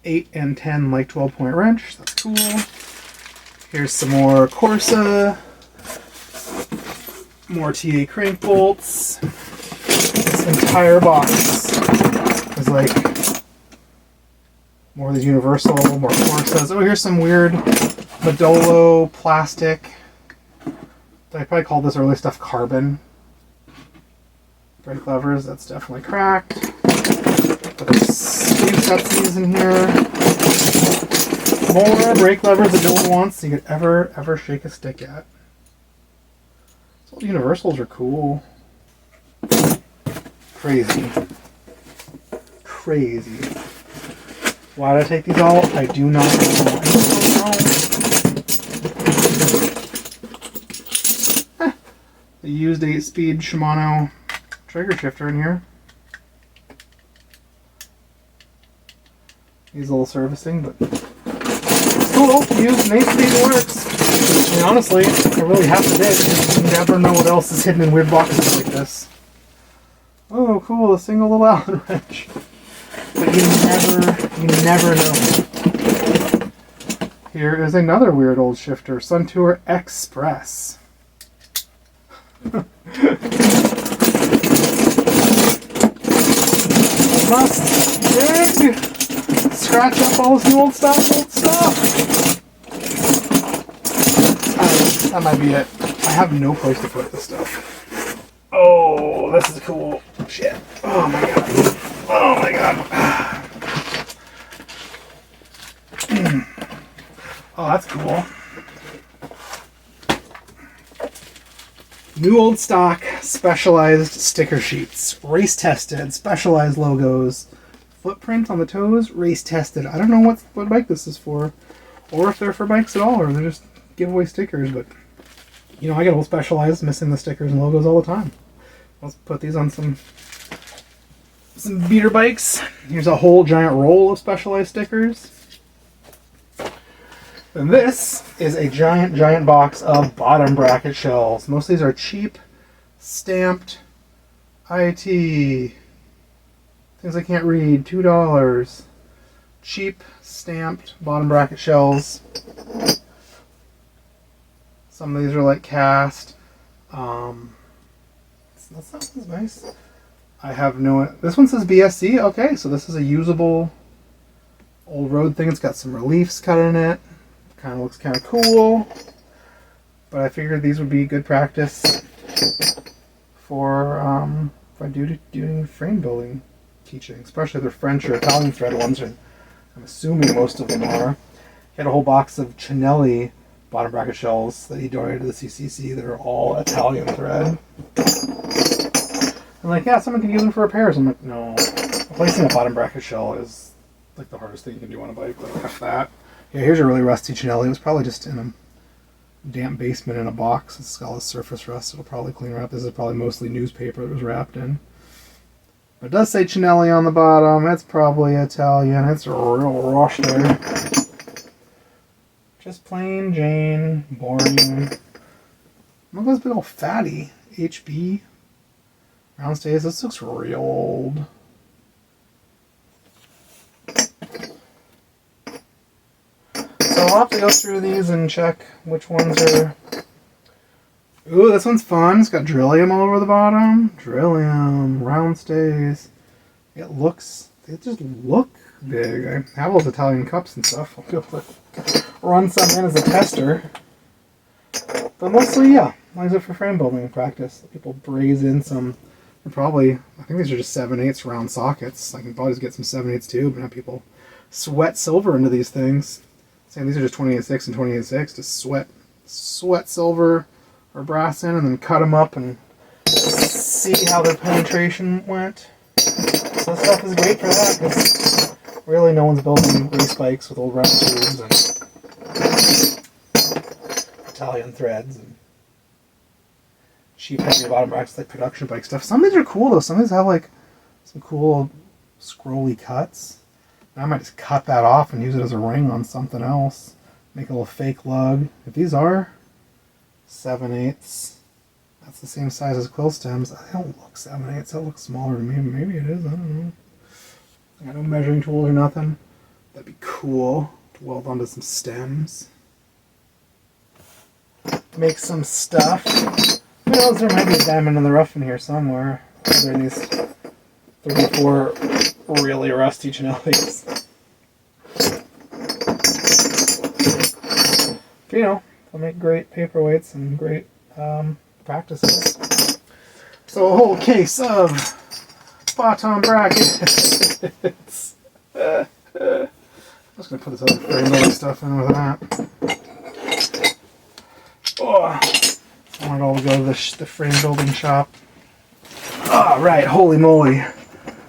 8 and 10 like 12-point wrench. That's cool. Here's some more Corsa. More TA crank bolts. This entire box is like more of these Universal, more Corsas. Oh, here's some weird Modolo plastic. I probably called this early stuff carbon. Brake levers, that's definitely cracked. But there's a few sets of these in here. More brake levers that no one wants you could ever shake a stick at. So the Universals are cool. Crazy. Why did I take these all? I do not know. I used 8-speed Shimano trigger shifter in here. Needs a little servicing, but it's cool. Used an 8-speed works. I mean, honestly, I really have to dig. You never know what else is hidden in weird boxes like this. Oh, cool, a single little Allen wrench. But you never know. Here is another weird old shifter, Suntour Express. Must dig, scratch up all this new old stuff. That might be it. I have no place to put this stuff. Oh, this is cool. Shit. Oh my god. Oh, that's cool. New old stock, specialized sticker sheets. Race tested, specialized logos. Footprint on the toes, race tested. I don't know what bike this is for. Or if they're for bikes at all, or they're just giveaway stickers, but I get old specialized, missing the stickers and logos all the time. Let's put these on some beater bikes. Here's a whole giant roll of specialized stickers. And this is a giant box of bottom bracket shells. Most of these are cheap, stamped, IT, things I can't read, $2. Cheap, stamped bottom bracket shells. Some of these are like cast. That sounds nice. I have no... This one says BSC. Okay, so this is a usable old road thing. It's got some reliefs cut in it. Kind of looks kind of cool. But I figured these would be good practice for if I doing frame building teaching, especially if they're French or Italian thread ones, and I'm assuming most of them are. He had a whole box of Chinelli bottom bracket shells that he donated to the CCC that are all Italian thread. I'm like, yeah, someone can use them for repairs. I'm like, no. Replacing a bottom bracket shell is like the hardest thing you can do on a bike. Like, F that. Yeah, here's a really rusty Chinelli. It was probably just in a damp basement in a box. It's got all this surface rust. It'll probably clean wrap. This is probably mostly newspaper that was wrapped in. But it does say Chinelli on the bottom. It's probably Italian. It's a real rush there. Just plain Jane, boring. Look at this big old fatty HB round stays. This looks real old. So I'll have to go through these and check which ones are... Ooh, this one's fun. It's got Drillium all over the bottom. Drillium, round stays. They just look big. I have those Italian cups and stuff. I'll be able to run some in as a tester. But mostly, yeah, I use it for frame building practice. People braze in some, probably, I think these are just 7/8 round sockets. I can probably just get some 7/8 too, but have people sweat silver into these things. Saying these are just 28/6 and 28/6 to sweat silver or brass in and then cut them up and see how their penetration went. So this stuff is great for that because really no one's building race bikes with old rubber tubes and Italian threads and cheap heavy bottom brackets like production bike stuff. Some of these are cool though. Some of these have like some cool scrolly cuts. I might just cut that off and use it as a ring on something else. Make a little fake lug. If these are 7/8, that's the same size as quill stems. They don't look 7/8. That looks smaller to me. Maybe it is. I don't know. I got no measuring tools or nothing. That'd be cool to weld onto some stems. Make some stuff. Who knows? There might be a diamond in the rough in here somewhere. There are these 34 really rusty Chinellis. But, you know, they'll make great paperweights and great practices. So a whole case of bottom brackets. I'm just going to put this other frame building stuff in with that. Oh, I want it all to go to the frame building shop. Ah, right, holy moly.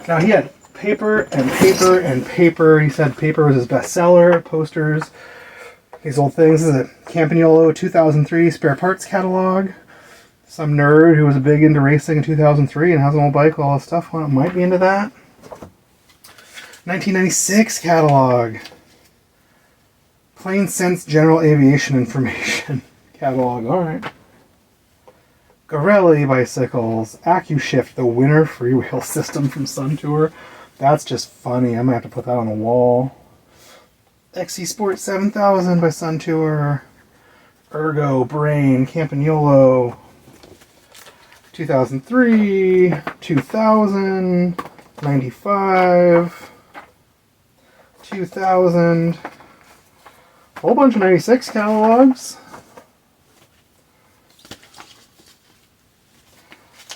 Now he had paper and paper and paper. He said paper was his bestseller, posters, these old things. This is a Campagnolo 2003 spare parts catalog. Some nerd who was big into racing in 2003 and has an old bike, all this stuff. Well, might be into that. 1996 catalog. Plain Sense General Aviation Information catalog. Alright. Gorelli bicycles. AccuShift, the winter freewheel system from Sun Tour. That's just funny. I'm going to have to put that on the wall. XC Sport 7000 by Sun Tour. Ergo, Brain, Campagnolo. 2003, 2000, 95, 2000. A whole bunch of 96 catalogs.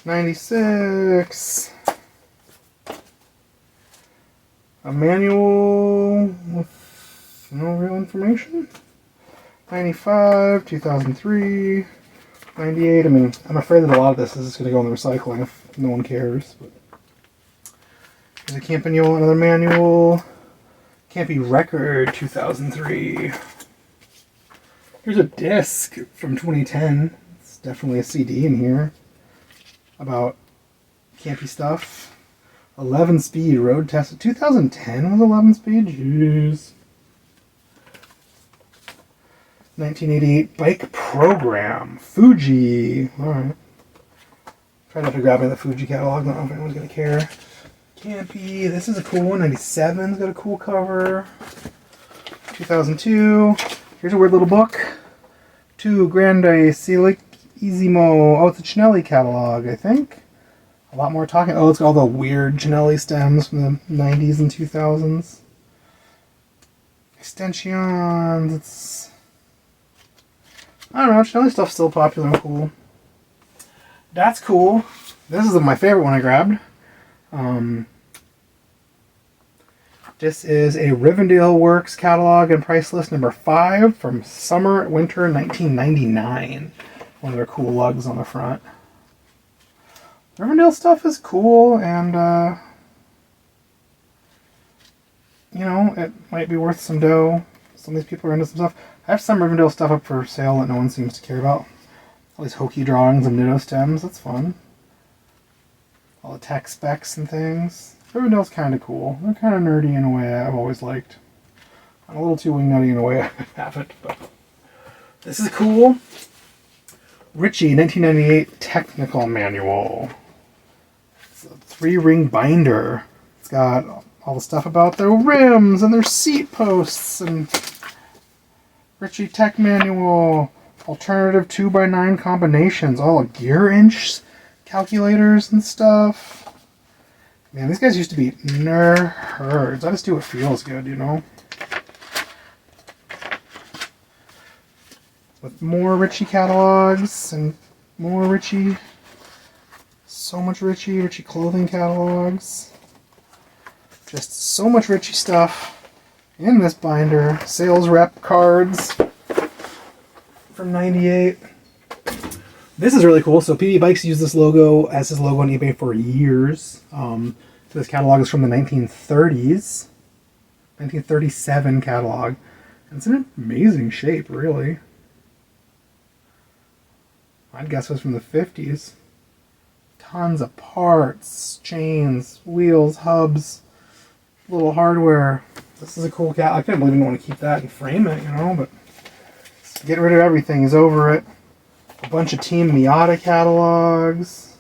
96. A manual with no real information. 95, 2003, 98. I mean, I'm afraid that a lot of this is just going to go in the recycling if no one cares. But here's a Campagnolo, another manual. Can't be Record 2003. Here's a disc from 2010. It's definitely a CD in here about campy stuff. 11 speed road test. 2010 was 11 speed? Jeez. 1988 bike program. Fuji. Alright. Try not to grab me the Fuji catalog. I don't know if anyone's going to care. Campy. This is a cool one. 97's got a cool cover. 2002. Here's a weird little book. Tu Grande Silicissimo. Oh, it's a Cinelli catalog, I think. A lot more talking. Oh, it's got all the weird Cinelli stems from the 90s and 2000s. Extensions. It's... I don't know, Cinelli stuff's still popular and cool. That's cool. This is my favorite one I grabbed. This is a Rivendell Works catalog and price list number 5 from summer winter 1999. One of their cool lugs on the front. Rivendell stuff is cool, and you know, it might be worth some dough. Some of these people are into some stuff. I have some Rivendell stuff up for sale that no one seems to care about. All these hokey drawings and Nitto stems, that's fun. All the tech specs and things. Rivendell's kind of cool. They're kind of nerdy in a way I've always liked. I'm a little too wingnutty in a way I haven't, but this is cool. Ritchie 1998 Technical Manual. It's a 3-ring binder. It's got all the stuff about their rims and their seat posts and Ritchie Tech Manual. Alternative 2x9 combinations. All gear inch calculators and stuff. Man, these guys used to be nerds. I just do what feels good, you know? With more Ritchie catalogs and more Ritchie. So much Ritchie clothing catalogs. Just so much Ritchie stuff in this binder. Sales rep cards from 98. This is really cool. So PB Bikes used this logo as his logo on eBay for years. So this catalog is from the 1930s. 1937 catalog. And it's in amazing shape, really. I'd guess it was from the 50s. Tons of parts, chains, wheels, hubs, little hardware. This is a cool catalog. I can't believe I want to keep that and frame it, you know, but get rid of everything. He's over it. A bunch of Team Miata catalogs.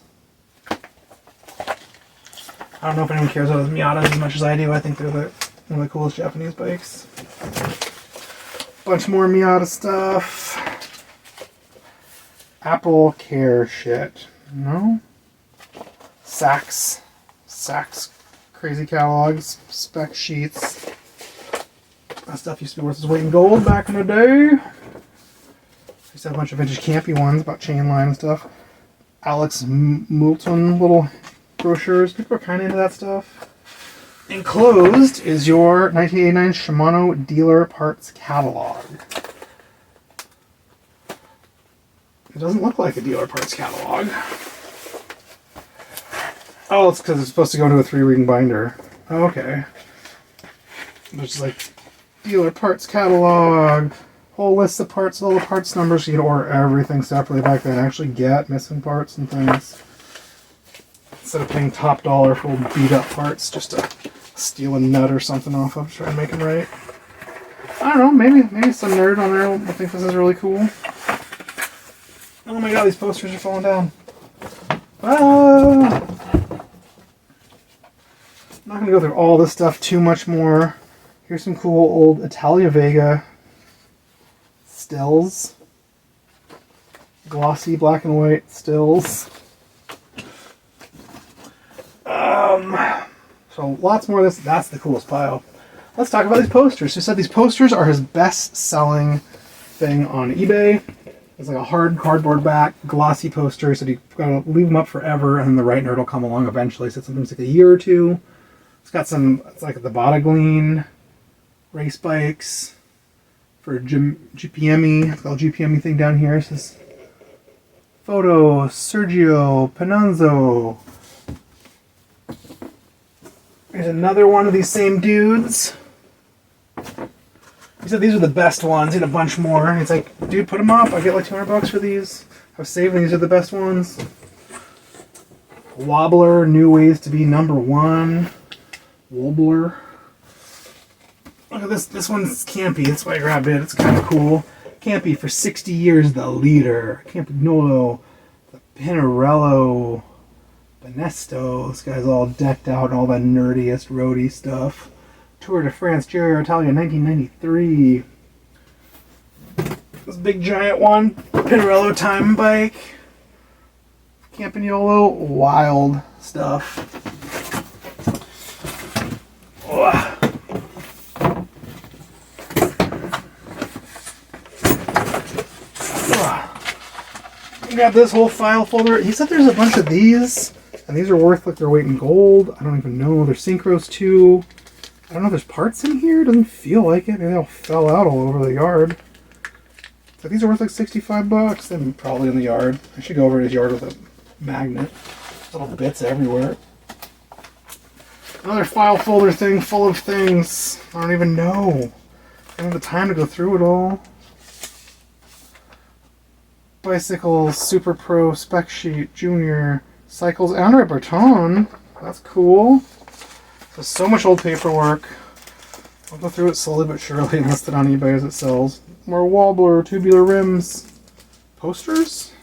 I don't know if anyone cares about those Miatas as much as I do. I think they're one of the coolest Japanese bikes. Bunch more Miata stuff. Apple Care shit. No? Saks crazy catalogs. Spec sheets. That stuff used to be worth its weight in gold back in the day. I used to have a bunch of vintage campy ones about chain line and stuff. Alex Moulton little brochures. People are kind of into that stuff. Enclosed is your 1989 Shimano dealer parts catalog. It doesn't look like a dealer parts catalog. Oh, it's because it's supposed to go into a 3-ring binder. Oh, okay. There's like dealer parts catalog, whole list of parts, all the parts numbers, so you can order everything separately back then. Actually get missing parts and things. Instead of paying top dollar for beat up parts just to steal a nut or something off of, try and make them right. I don't know, maybe some nerd on there will think this is really cool. Oh my god, these posters are falling down. Ah! I'm not going to go through all this stuff too much more. Here's some cool old Italia Vega stills. Glossy black and white stills. So lots more of this. That's the coolest pile. Let's talk about these posters. He said these posters are his best-selling thing on eBay. It's like a hard cardboard back, glossy poster. He said you gotta leave them up forever, and then the right nerd will come along eventually. He said sometimes like a year or two. It's got some. It's like the Bottagleen race bikes for GPME. It's called GPME thing down here. It says photo Sergio Pananzo. Here's another one of these same dudes. He said these are the best ones. He had a bunch more. And he's like, dude, put them up. I get like $200 for these. I was saving. These are the best ones. Wobbler, new ways to be number one. Wobbler. Look at this. This one's campy. That's why I grabbed it. It's kind of cool. Campy for 60 years, the leader. Campagnolo, the Pinarello, Benesto. This guy's all decked out in all the nerdiest roadie stuff. Tour de France, Giro Italia, 1993. This big giant one. Pinarello time bike. Camping YOLO. Wild stuff. Oh. Grab this whole file folder. He said there's a bunch of these, and these are worth like their weight in gold. I don't even know. They're synchros too. I don't know if there's parts in here. It doesn't feel like it. Maybe they all fell out all over the yard. So these are worth like 65 bucks. They're probably in the yard. I should go over to his yard with a magnet. Little bits everywhere. Another file folder thing full of things. I don't even know. I don't have the time to go through it all. Bicycles, Super Pro, Spec Sheet, Junior, Cycles, Andre Breton. That's cool. So much old paperwork. I'll go through it slowly but surely and list it on eBay as it sells. More Wobbler, tubular rims, posters.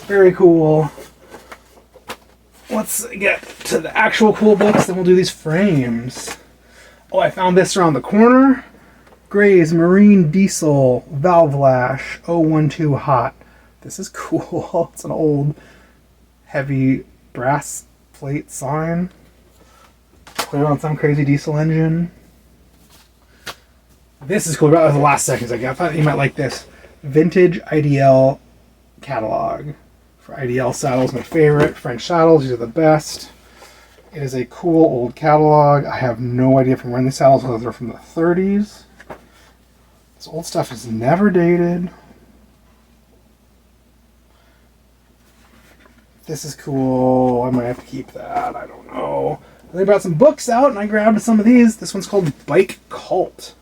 Very cool. Let's get to the actual cool books, then we'll do these frames. Oh, I found this around the corner. Gray's Marine Diesel Valve Lash 012 Hot. This is cool. It's an old heavy brass plate sign. Clear on some crazy diesel engine. This is cool. That was the last seconds I thought you might like this. Vintage IDL catalog. For IDL saddles, my favorite. French saddles, these are the best. It is a cool old catalog. I have no idea from when these saddles, whether they're from the 30s. This old stuff is never dated. This is cool. I might have to keep that. I don't know. They brought some books out and I grabbed some of these. This one's called Bike Cult.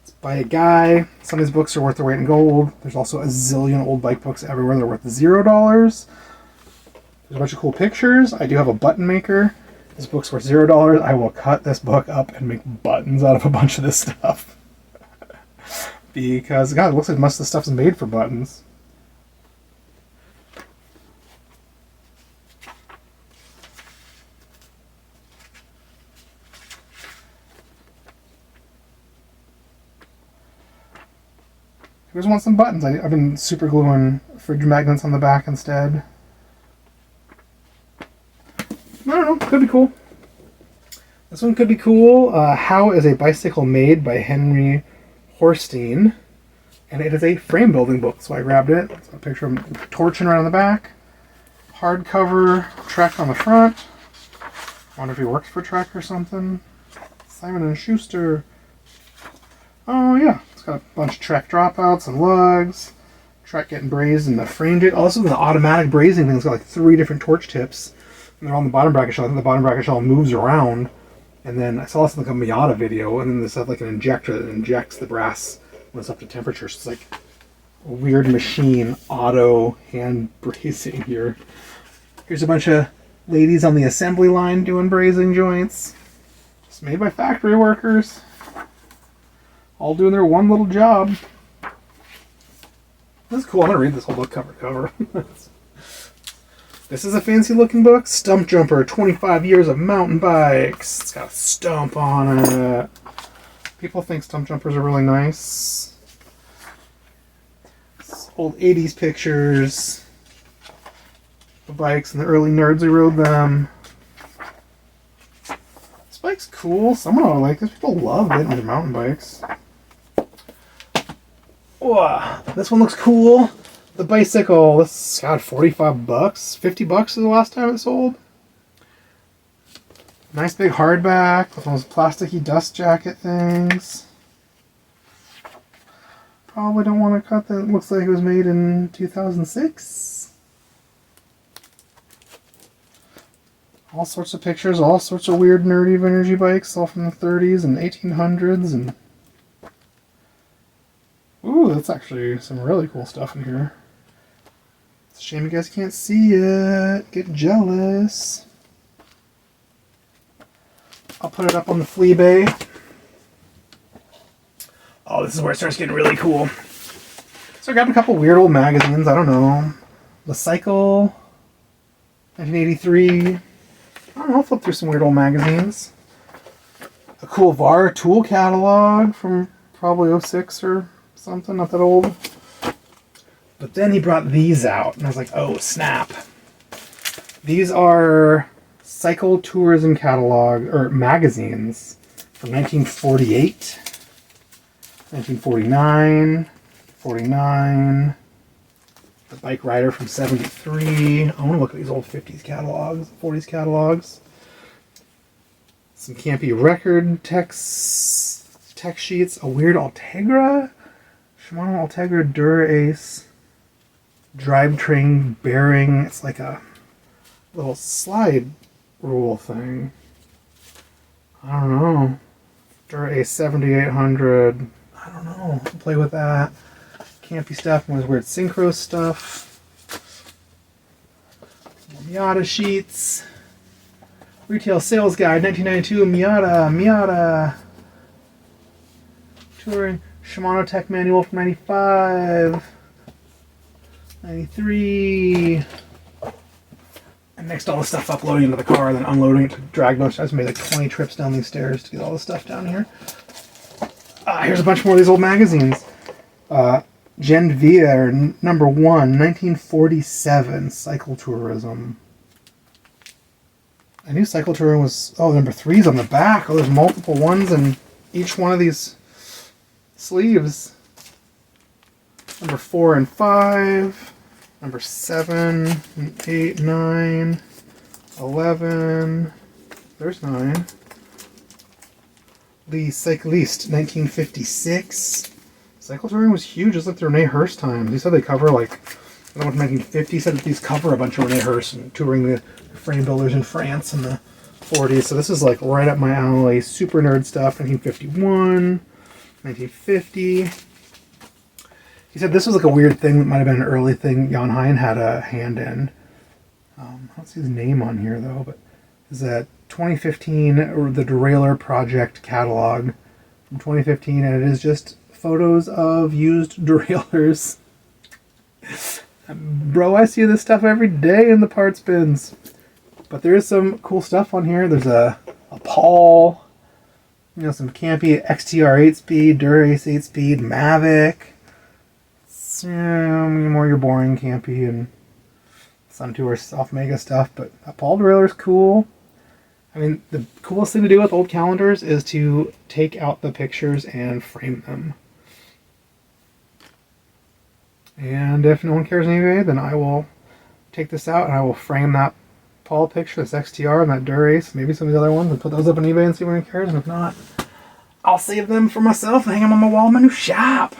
It's by a guy. Some of these books are worth their weight in gold. There's also a zillion old bike books everywhere. They're worth $0. There's a bunch of cool pictures. I do have a button maker. This book's worth $0. I will cut this book up and make buttons out of a bunch of this stuff. Because, God, it looks like most of the stuff's made for buttons. Who just wants some buttons? I've been super gluing fridge magnets on the back instead. I don't know. Could be cool. This one could be cool. How is a Bicycle Made by Henry Horstein, and it is a frame building book, so I grabbed it. It's a picture of him torching right on the back. Hardcover, Trek on the front. Wonder if he works for Trek or something. Simon & Schuster. Oh yeah, it's got a bunch of Trek dropouts and lugs. Trek getting brazed in the frame jig. Also the automatic brazing thing's got like 3 different torch tips. And they're on the bottom bracket shell. I think the bottom bracket shell moves around. And then I saw this in like a Miata video, and then they have like an injector that injects the brass when it's up to temperature. So it's like a weird machine, auto hand brazing here. Here's a bunch of ladies on the assembly line doing brazing joints. It's made by factory workers. All doing their one little job. This is cool. I'm going to read this whole book cover to cover. This is a fancy looking book. Stump Jumper, 25 Years of Mountain Bikes. It's got a stump on it. People think stump jumpers are really nice. It's old 80s pictures. The bikes and the early nerds who rode them. This bike's cool. Someone ought to like this. People love getting their mountain bikes. Oh, this one looks cool. The bicycle, this got 45 bucks. 50 bucks is the last time it sold. Nice big hardback with those plasticky dust jacket things. Probably don't want to cut that. It looks like it was made in 2006. All sorts of pictures, all sorts of weird nerdy vintage bikes, all from the 30s and 1800s. And ooh, that's actually some really cool stuff in here. It's a shame you guys can't see it. Get jealous. I'll put it up on the flea bay. Oh, this is where it starts getting really cool. So I grabbed a couple weird old magazines. I don't know. The Cycle, 1983. I don't know. I'll flip through some weird old magazines. A cool VAR tool catalog from probably '06 or something, not that old. But then he brought these out, and I was like, oh, snap. These are Cycle Tourism Catalog, or magazines, from 1948, 1949, 49, the Bike Rider from 73. I want to look at these old 50s catalogs, 40s catalogs. Some campy record text sheets, a weird Ultegra, Shimano Ultegra Dura-Ace drivetrain bearing. It's like a little slide rule thing. I don't know. Dura-Ace 7800. I don't know. I'll play with that. Campy stuff. One of those weird synchro stuff. Miata sheets. Retail Sales Guide 1992. Miata. Touring Shimano Tech Manual from 95. 93. And next, all the stuff uploading into the car and then unloading it to drag most. I just made like 20 trips down these stairs to get all the stuff down here. Here's a bunch more of these old magazines. Gen Via, number 1, 1947, Cycle Tourism. I knew Cycle Tourism was, number 3's on the back. Oh, there's multiple ones in each one of these sleeves. Number 4 and 5, number 7, and 8, 9, 11, there's 9. The Cycliste, 1956. Cycle touring was huge, just like the Rene Hurst times. He said they cover like, I don't know what 1950, he said that these cover a bunch of Rene Hurst and touring the frame builders in France in the 40s. So this is like right up my alley, super nerd stuff. 1951, 1950. He said this was like a weird thing that might have been an early thing Jan Hein had a hand in. I don't see his name on here though, but is that 2015 or the Derailleur Project catalog from 2015, and it is just photos of used derailleurs. Bro, I see this stuff every day in the parts bins. But there is some cool stuff on here. There's a Paul, some campy XTR 8-speed, Dura-Ace 8-speed, Mavic. More your boring campy and Sun Tour Soft Mega stuff, but that Paul derailleur is cool. I mean, the coolest thing to do with old calendars is to take out the pictures and frame them. And if no one cares anyway, then I will take this out and I will frame that Paul picture, this XTR and that Dura-Ace, maybe some of the other ones, and put those up on eBay and see if anyone cares. And if not, I'll save them for myself and hang them on my wall in my new shop.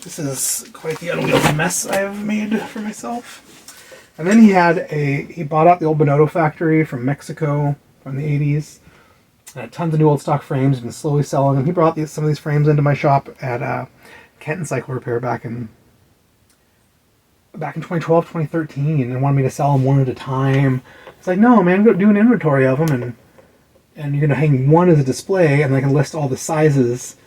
This is quite the unwieldy mess I have made for myself. And then he bought out the old Bonotto factory from Mexico from the 80s. And had tons of new old stock frames, been slowly selling them. He brought some of these frames into my shop at Kenton Cycle Repair back in 2012, 2013, and wanted me to sell them one at a time. It's like, no, man, go do an inventory of them, and you're going to hang one as a display, and I can list all the sizes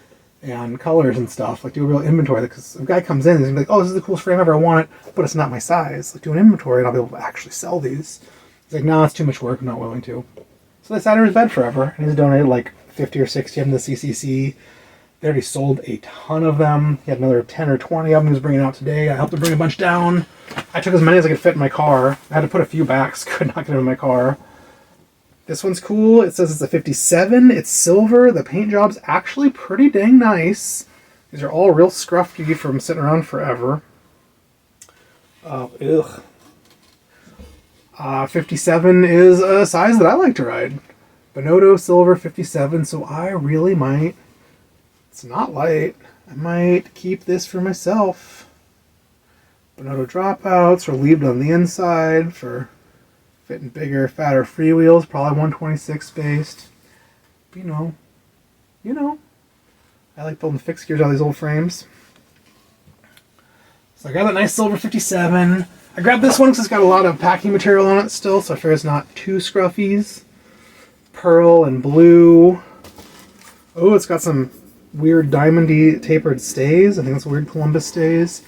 and colors and stuff, like do a real inventory, because if a guy comes in and he's like, oh, this is the coolest frame ever, I want it, but it's not my size. Like, do an inventory and I'll be able to actually sell these. He's like, nah, it's too much work, I'm not willing to. So they sat in his bed forever, and he's donated like 50 or 60 of them to the CCC. They already sold a ton of them. He had another 10 or 20 of them he was bringing out today. I helped him bring a bunch down. I took as many as I could fit in my car. I had to put a few back, so I could not get them in my car. This one's cool. It says it's a 57. It's silver. The paint job's actually pretty dang nice. These are all real scruffy from sitting around forever. 57 is a size that I like to ride. Bonotto silver 57, so I really might. It's not light. I might keep this for myself. Bonotto dropouts relieved on the inside for fitting bigger, fatter freewheels, probably 126 spaced. But you know, I like building fixed gears out of these old frames. So I got that nice silver 57. I grabbed this one because it's got a lot of packing material on it still, so I figure it's not too scruffies. Pearl and blue. Oh, it's got some weird diamondy tapered stays. I think it's weird Columbus stays.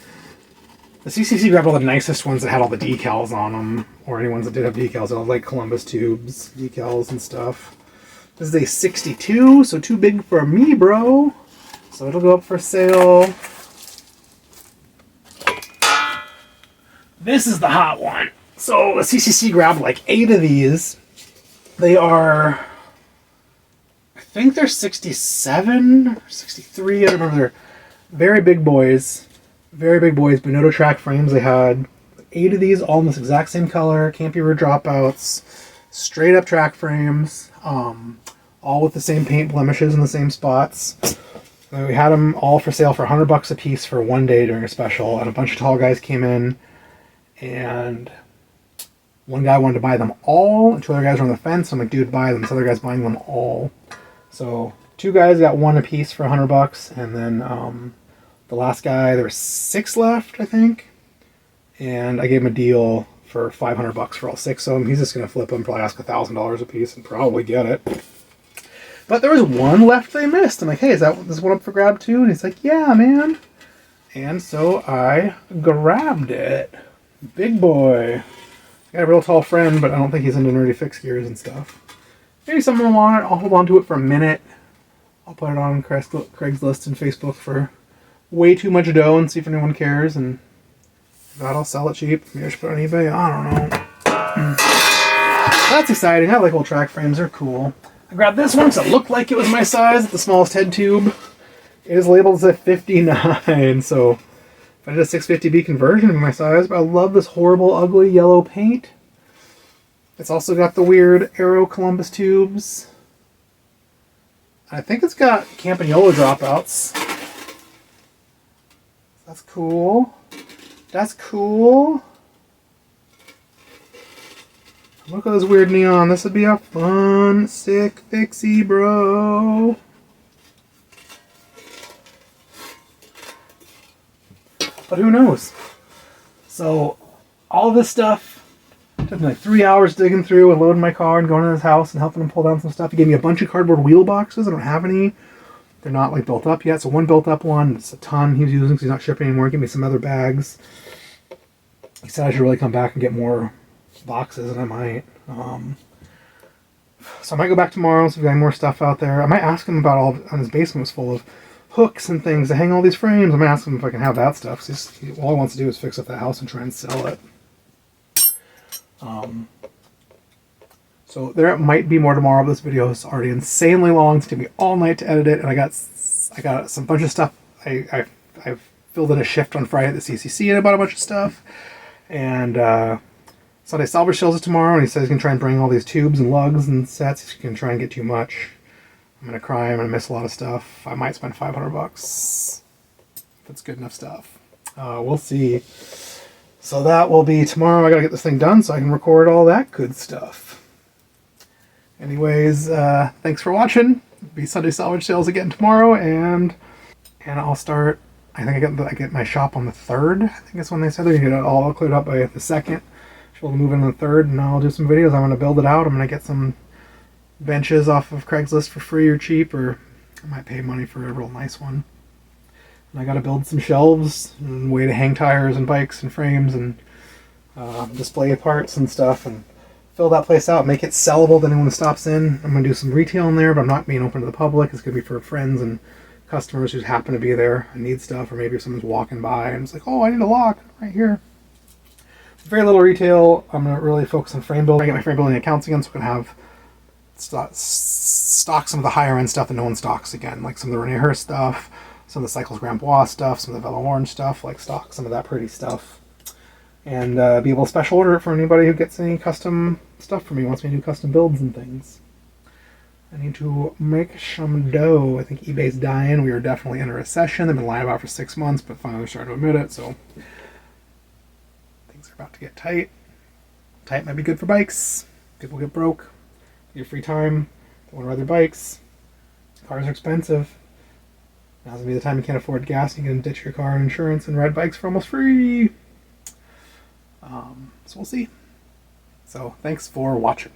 The CCC grabbed all the nicest ones that had all the decals on them, or any ones that did have decals. I like Columbus tubes, decals and stuff. This is a 62, so too big for me, bro. So it'll go up for sale. This is the hot one. So the CCC grabbed like 8 of these. They are, I think they're 67 or 63. I don't remember. They're very big boys. Very big boys. Bonito track frames. They had 8 of these, all in this exact same color. Can't be rear dropouts. Straight up track frames. All with the same paint blemishes in the same spots. And we had them all for sale for $100 a piece for one day during a special. And a bunch of tall guys came in. And one guy wanted to buy them all, and 2 other guys were on the fence. I'm like, dude, buy them. This other guy's buying them all. So 2 guys got 1 a piece for $100, and then the last guy, there were 6 left, I think, and I gave him a deal for $500 for all 6 of them. He's just gonna flip them, probably ask $1,000 a piece, and probably get it. But there was 1 left they missed. I'm like, hey, is this one up for grab too? And he's like, yeah, man. And so I grabbed it. Big boy. I got a real tall friend, but I don't think he's into nerdy fixed gears and stuff. Maybe someone will want it. I'll hold on to it for a minute. I'll put it on Craigslist and Facebook for way too much dough and see if anyone cares. And if not, I'll sell it cheap. Maybe I should put it on eBay. I don't know. That's exciting. I like old track frames. They're cool. I grabbed this one because it looked like it was my size. The smallest head tube. It is labeled as a 59, so if I did a 650B conversion of my size, but I love this horrible, ugly yellow paint. It's also got the weird Aero Columbus tubes. I think it's got Campagnola dropouts. That's cool. That's cool. Look at this weird neon. This would be a fun, sick fixie, bro. But who knows? So, all of this stuff took me like 3 hours digging through and loading my car and going to his house and helping him pull down some stuff. He gave me a bunch of cardboard wheel boxes. I don't have any. They're not like built up yet. So one built up one. It's a ton he was using because he's not shipping anymore. He gave me some other bags. He said I should really come back and get more boxes, and I might. So I might go back tomorrow and see if we got more stuff out there. I might ask him about on his basement was full of hooks and things to hang all these frames. I'm gonna ask him if I can have that stuff. Cause all he wants to do is fix up the house and try and sell it. So there might be more tomorrow. This video is already insanely long. It's gonna be all night to edit it, and I got some bunch of stuff. I filled in a shift on Friday at the CCC and I bought a bunch of stuff. And Sunday Salvage sells it tomorrow, and he says he's gonna try and bring all these tubes and lugs and sets. He's gonna try and get too much. I'm gonna cry. I'm gonna miss a lot of stuff. I might spend $500 if it's good enough stuff. We'll see. So that will be tomorrow. I gotta get this thing done so I can record all that good stuff. Anyways, thanks for watching. It'll be Sunday Salvage sales again tomorrow, and I'll start. I think I get my shop on the 3rd. I think that's when they said they're gonna get it all cleared up by the 2nd. Should be move in on the 3rd, and I'll do some videos. I'm gonna build it out. I'm gonna get some benches off of Craigslist for free or cheap, or I might pay money for a real nice one. And I got to build some shelves and way to hang tires and bikes and frames and display parts and stuff, and fill that place out, make it sellable to anyone who stops in. I'm going to do some retail in there, but I'm not being open to the public. It's going to be for friends and customers who happen to be there and need stuff, or maybe if someone's walking by and it's like, oh, I need a lock right here. Very little retail. I'm going to really focus on frame building. I get my frame building accounts again, so I'm going to have stock some of the higher end stuff that no one stocks again, like some of the Rene Hurst stuff, some of the Cycles Grand Bois stuff, some of the Velo Orange stuff, like stock some of that pretty stuff, and be able to special order it for anybody who gets any custom stuff from me, wants me to do custom builds and things. I need to make some dough. I think eBay's dying. We are definitely in a recession. They've been lying about it for 6 months, but finally they're starting to admit it, so things are about to get tight. Tight might be good for bikes. People get broke. Your free time, they want to ride their bikes. Cars are expensive. Now's gonna be the time you can't afford gas. You can ditch your car and insurance and ride bikes for almost free. So we'll see. So thanks for watching.